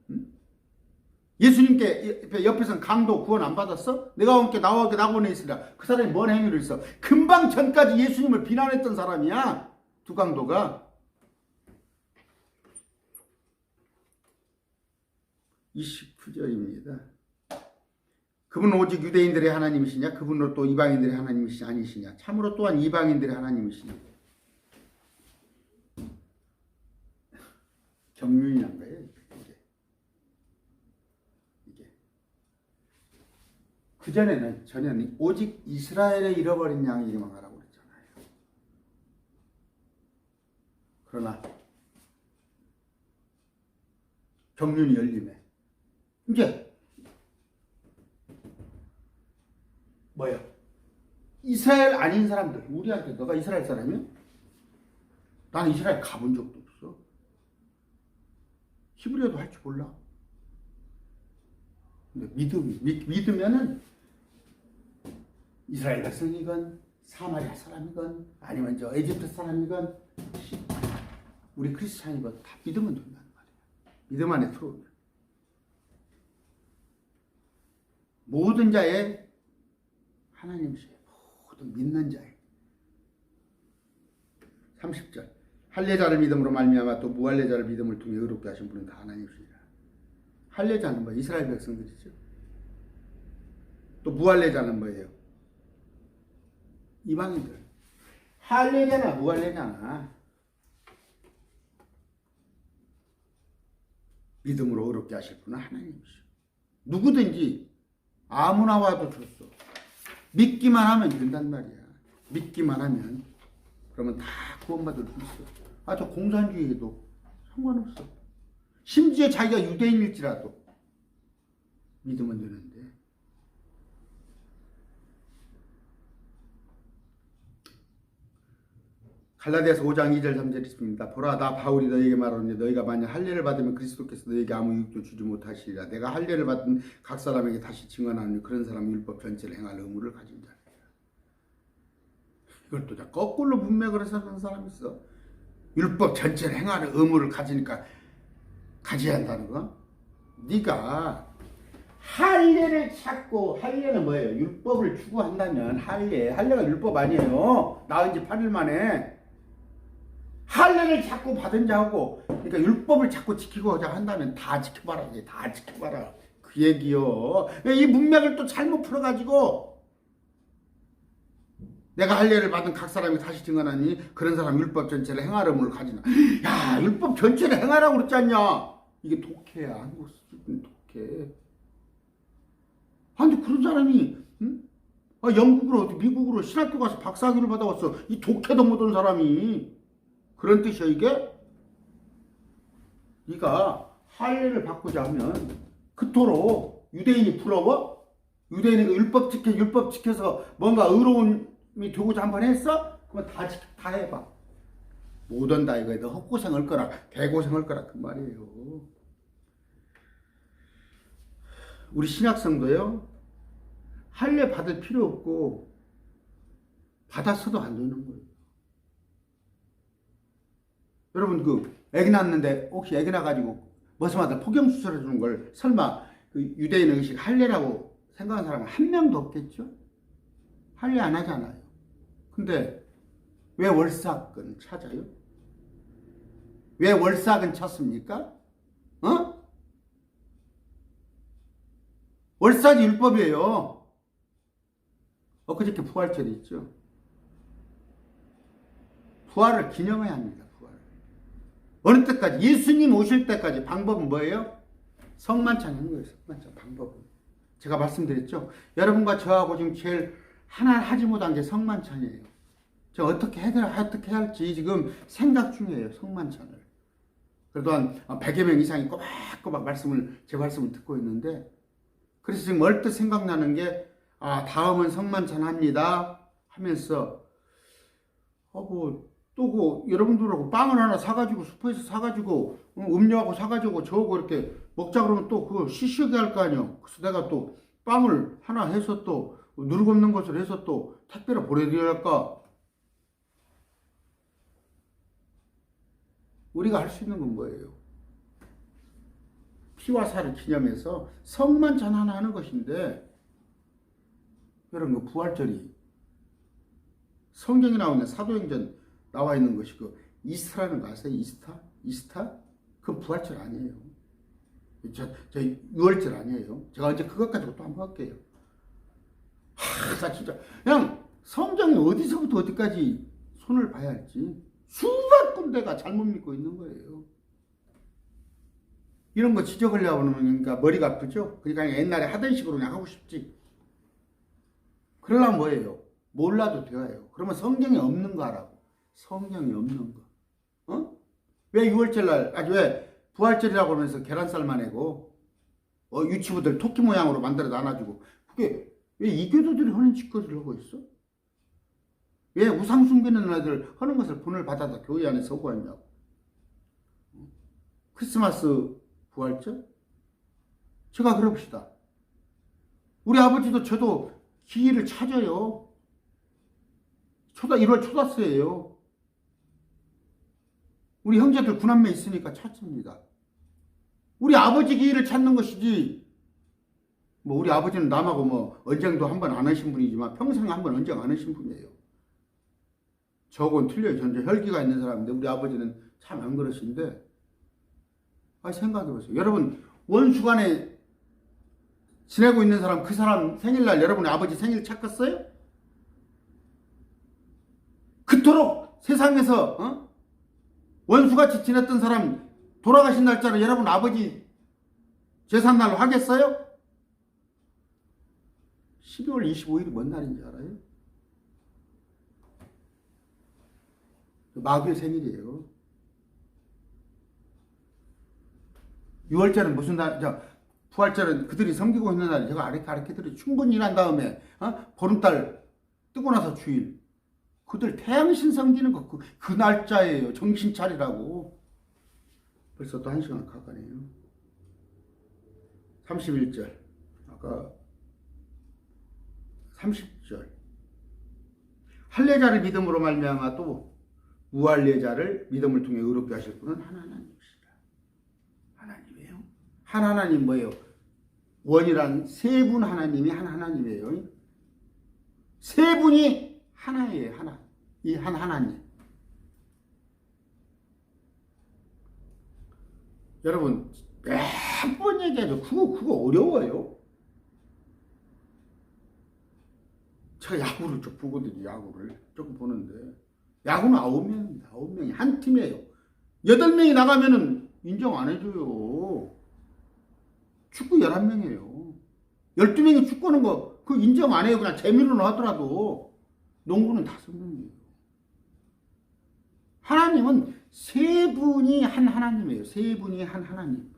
응? 예수님께 옆에서는 강도 구원 안 받았어? 내가 함께 나와 낙원에 있으라. 그 사람이 뭔 행위를 했어? 금방 전까지 예수님을 비난했던 사람이야. 두 강도가. 29절입니다. 그분은 오직 유대인들의 하나님이시냐? 그분은 또 이방인들의 하나님이시 아니시냐? 참으로 또한 이방인들의 하나님이시냐? 경륜이란 거예요. 이게. 전에는 오직 이스라엘의 잃어버린 양에게만 가라고 그랬잖아요. 그러나 경륜이 열림에 이제 뭐예요? 이스라엘 아닌 사람들 우리한테 너가 이스라엘 사람이야? 나는 이스라엘 가본 적도 없어. 히브리어도 할 줄 몰라. 근데 믿으면은 이스라엘 백성이건 사마리아 사람이건 아니면 저 에집트 사람이건 우리 크리스찬이건 다 믿으면 된다는 말이야. 믿음 안에 들어오면 모든 자의 하나님이시여. 모든 믿는 자의 30절 할례자를 믿음으로 말미암아 또 무할례자를 믿음을 통해 의롭게 하신 분은 다 하나님이시라. 할례자는 뭐 이스라엘 백성들이죠. 또 무할례자는 뭐예요? 이방인들. 할례자나 무할례자나 믿음으로 의롭게 하실 분은 하나님이시오. 누구든지 아무나 와도 좋소. 믿기만 하면 된단 말이야. 믿기만 하면 그러면 다 구원받을 수 있어. 저 공산주의에도 상관없어. 심지어 자기가 유대인일지라도 믿으면 되는데. 갈라디아서 5장 2절 3절 있습니다. 보라 나 바울이 너에게 말하노니 너희가 만약 할례를 받으면 그리스도께서 너에게 아무 유익도 주지 못하시리라. 내가 할례를 받은 각 사람에게 다시 증언하노니 그런 사람은 율법 전체를 행할 의무를 가진 자라. 이걸 또 거꾸로 문맥을 해서 하는 사람이 있어. 율법 전체를 행하는 의무를 가지니까 가져야 한다는 거? 네가 할례를 찾고 할례는 뭐예요? 율법을 추구한다면 할례가 율법 아니에요. 나은 지 8일 만에 할례를 자꾸 받은 자하고 그러니까 율법을 자꾸 지키고자 한다면 다 지켜봐라. 다 지켜봐라. 그 얘기요. 이 문맥을 또 잘못 풀어가지고 내가 할례를 받은 각 사람이 다시 증언하니 그런 사람 율법 전체를 행하려므로 가지나. 야, 율법 전체를 행하라고 그랬지 않냐? 이게 독해야. 한국 수준 독해. 아니 그런 사람이 응? 영국으로 어디 미국으로 신학교 가서 박사학위를 받아왔어. 이 독해도 못한 사람이. 그런 뜻이야 이게? 네가 할례를 받고자 하면 그토록 유대인이 부러워? 유대인이 율법 지켜서 뭔가 의로움이 되고자 한번 했어? 그럼 다 해봐. 못 한다 이거야. 너 헛고생할 거라, 개고생할 거라 그 말이에요. 우리 신약성도요, 할례 받을 필요 없고 받았어도 안 되는 거예요. 여러분 애기 낳았는데 혹시 애기 낳아가지고 머슴아들 포경수술 해주는 걸 설마 그 유대인 의식 할례라고 생각하는 사람은 한 명도 없겠죠? 할례 안 하잖아요. 근데 왜 월삭은 찾아요? 왜 월삭은 쳤습니까? 월삭이 율법이에요. 엊그저께 부활절이 있죠. 부활을 기념해야 합니다. 어느 때까지? 예수님 오실 때까지. 방법은 뭐예요? 성만찬 하는 거예요. 성만찬 방법은. 제가 말씀드렸죠. 여러분과 저하고 지금 제일 하나 하지 못한 게 성만찬이에요. 저 어떻게 해야 할지 지금 생각 중이에요. 성만찬을. 그래도 한 100여 명 이상이 꼬박꼬박 제 말씀을 듣고 있는데, 그래서 지금 얼뜻 생각나는 게, 다음은 성만찬 합니다 하면서 여러분들하고 빵을 하나 사가지고 슈퍼에서 사가지고 음료하고 사가지고 저거 이렇게 먹자 그러면 또 그거 시시하게 할 거 아니에요. 그래서 내가 또 빵을 하나 해서 또 누르고 없는 것을 해서 또 택배로 보내드려야 할까? 우리가 할 수 있는 건 뭐예요? 피와 살을 기념해서 성만찬 하나 하는 것인데, 여러분 그 부활절이 성경에 나오는 사도행전 나와 있는 것이 그 이스타라는 거 아세요? 이스타? 그건 부활절 아니에요. 저 6월절 아니에요. 제가 언제 그것 가지고 또 한번 할게요. 나 진짜 그냥 성경이 어디서부터 어디까지 손을 봐야 할지 수백 군데가 잘못 믿고 있는 거예요. 이런 거 지적하려고 하면 그러니까 머리가 아프죠? 그러니까 옛날에 하던 식으로 그냥 하고 싶지. 그러려면 뭐예요? 몰라도 돼요. 그러면 성경에 없는 거 하라고. 성경이 없는 거. 왜 6월절날, 왜 부활절이라고 하면서 계란쌀만 해고, 유치부들 토끼 모양으로 만들어 놔가지고, 그게 왜 이교도들이 하는 짓거리를 하고 있어? 왜 우상 숨기는 애들 하는 것을 본을 받아다 교회 안에 서고 하냐고. 크리스마스 부활절? 제가 그럽시다. 우리 아버지도 저도 기일을 찾아요. 1월 초다스예요. 우리 형제들 구남매 있으니까 찾습니다. 우리 아버지 기일을 찾는 것이지, 우리 아버지는 남하고 언쟁도 한 번 안 하신 분이지만 평생 한 번 언쟁 안 하신 분이에요. 저건 틀려요. 전체 혈기가 있는 사람인데 우리 아버지는 참 안 그러신데, 생각해보세요. 여러분 원수간에 지내고 있는 사람, 그 사람 생일날 여러분의 아버지 생일 찾겠어요? 그토록 세상에서 원수같이 지냈던 사람 돌아가신 날짜를 여러분 아버지 제삿날로 하겠어요? 12월 25일이 뭔 날인지 알아요? 마귀의 생일이에요. 6월절은 무슨 날? 부활절은 그들이 섬기고 있는 날. 제가 가르쳐드려. 충분히 일한 다음에 보름달 뜨고 나서 주일. 그들 태양신 섬기는 거 그 날짜예요. 정신 차리라고. 벌써 또 1시간 가까네요. 31절. 아까 30절. 할례자를 믿음으로 말미암아 또 무할례자를 믿음을 통해 의롭게 하실 분은 한 하나님이시다. 하나님이에요. 한 하나님 뭐예요? 원이란 세 분 하나님이 한 하나님이에요. 세 분이 하나예요. 하나. 이 한 하나님. 여러분 몇 번 얘기하죠. 그거 어려워요. 제가 야구를 쭉 보거든요. 야구를 조금 보는데 야구는 9명입니다. 9명이 한 팀이에요. 8명이 나가면은 인정 안 해줘요. 축구 11명이에요. 12명이 축구하는 거 그 인정 안 해요. 그냥 재미로는 하더라도. 농구는 5명이에요. 하나님은 세 분이 한 하나님이에요. 세 분이 한 하나님.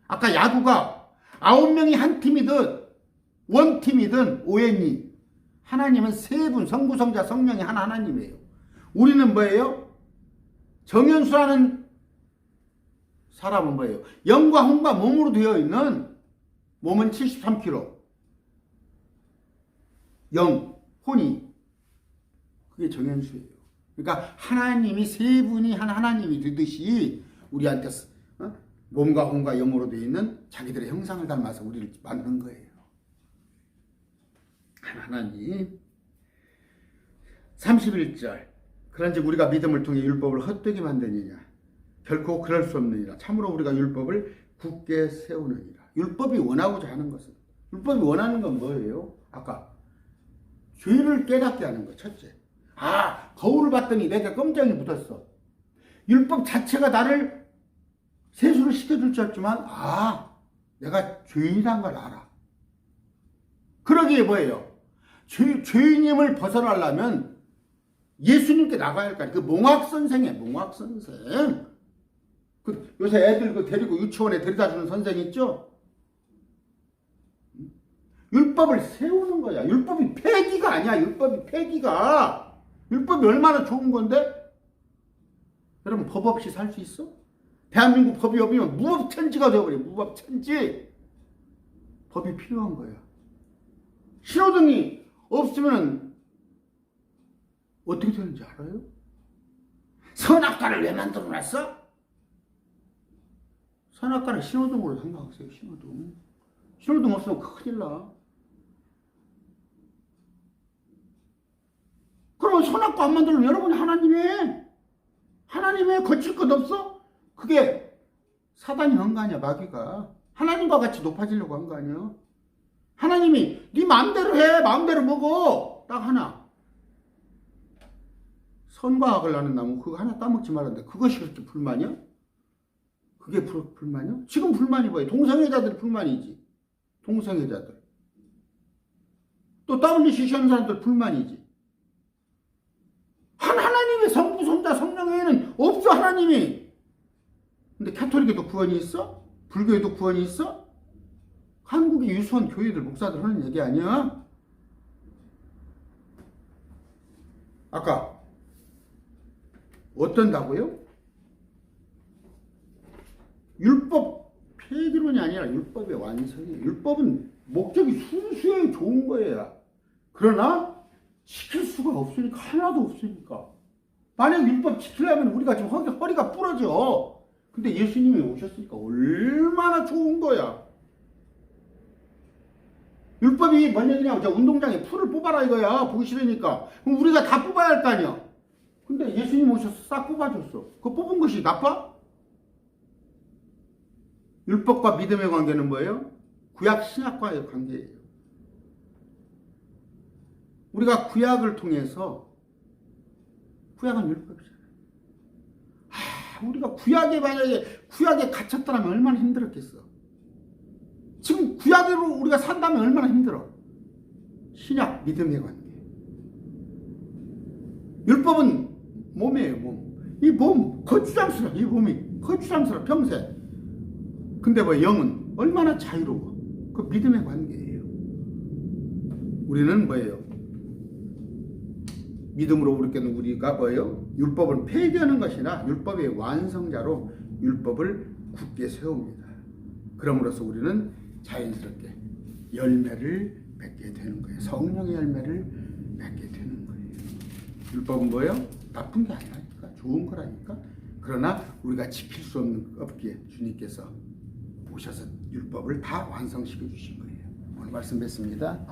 아까 야구가 9명이 한 팀이든 원팀이든 오행이 하나님은 세 분, 성부, 성자, 성령이 한 하나님이에요. 우리는 뭐예요? 정현수라는 사람은 뭐예요? 영과 혼과 몸으로 되어 있는 몸은 73kg. 영, 혼이. 그게 정현수예요. 그러니까 하나님이 세 분이 한 하나님이 되듯이 우리한테 몸과 혼과 영으로 되어 있는 자기들의 형상을 닮아서 우리를 만든 거예요. 하나님. 31절. 그런즉 우리가 믿음을 통해 율법을 헛되게 만드느냐? 결코 그럴 수 없느니라. 참으로 우리가 율법을 굳게 세우느니라. 율법이 원하고자 하는 것은, 율법이 원하는 건 뭐예요? 아까 죄를 깨닫게 하는 거. 첫째, 거울을 봤더니 내가 껌장이 묻었어. 율법 자체가 나를 세수를 시켜줄 줄 알지만 내가 죄인이란 걸 알아. 그러기에 뭐예요? 죄인임을 벗어나려면 예수님께 나가야 할 거 아니에요. 그 몽학선생이에요. 몽학선생. 요새 애들 데리고 유치원에 데려다 주는 선생 있죠? 율법을 세우는 거야. 율법이 폐기가 아니야. 율법이 폐기가. 율법이 얼마나 좋은 건데? 여러분 법 없이 살 수 있어? 대한민국 법이 없으면 무법천지가 되어버려. 무법천지. 법이 필요한 거야. 신호등이 없으면 어떻게 되는지 알아요? 선악과를 왜 만들어놨어? 선악과는 신호등으로 생각하세요. 신호등. 신호등 없으면 큰일 나. 그럼 선악과 안 만들면 여러분이 하나님의 거칠 것 없어? 그게 사단이 한 거 아니야. 마귀가 하나님과 같이 높아지려고 한 거 아니야. 하나님이 네 마음대로 해. 마음대로 먹어. 딱 하나. 선과 악을 나는 나무 그거 하나 따먹지 말았는데 그것이 그렇게 불만이야? 그게 불만이야? 지금 불만이 뭐야? 동성애자들이 불만이지. 동성애자들. 또 WCC 하는 사람들 불만이지. 하나님의 성부, 성자, 성령에는 없어. 하나님이. 근데 가톨릭에도 구원이 있어? 불교에도 구원이 있어? 한국의 유수한 교회들 목사들 하는 얘기 아니야? 아까 어떤다고요? 율법 폐기론이 아니라 율법의 완성이에요. 율법은 목적이 순수하게 좋은 거예요. 그러나 지킬 수가 없으니까. 하나도 없으니까. 만약 율법 지키려면 우리가 지금 허리가 부러져. 근데 예수님이 오셨으니까 얼마나 좋은 거야. 율법이 뭔 얘기냐고. 저 운동장에 풀을 뽑아라 이거야. 보기 싫으니까. 그럼 우리가 다 뽑아야 할 거 아니야. 근데 예수님 오셔서 싹 뽑아줬어. 그 뽑은 것이 나빠? 율법과 믿음의 관계는 뭐예요? 구약 신약과의 관계예요. 우리가 구약을 통해서, 구약은 율법이잖아요. 우리가 구약에 갇혔더라면 얼마나 힘들었겠어. 지금 구약으로 우리가 산다면 얼마나 힘들어. 신약 믿음의 관계. 율법은 몸이에요. 몸. 이 몸 거추장스러워. 이 몸이 거추장스러워 평생. 근데 뭐 영은 얼마나 자유로워. 그 믿음의 관계예요. 우리는 뭐예요? 믿음으로 우리가 뭐예요? 율법을 폐기하는 것이나 율법의 완성자로 율법을 굳게 세웁니다. 그럼으로써 우리는 자연스럽게 열매를 맺게 되는 거예요. 성령의 열매를 맺게 되는 거예요. 율법은 뭐예요? 나쁜 게 아니라니까. 좋은 거라니까. 그러나 우리가 지킬 수 없기에 주님께서 오셔서 율법을 다 완성시켜 주신 거예요. 오늘 말씀 뵙습니다.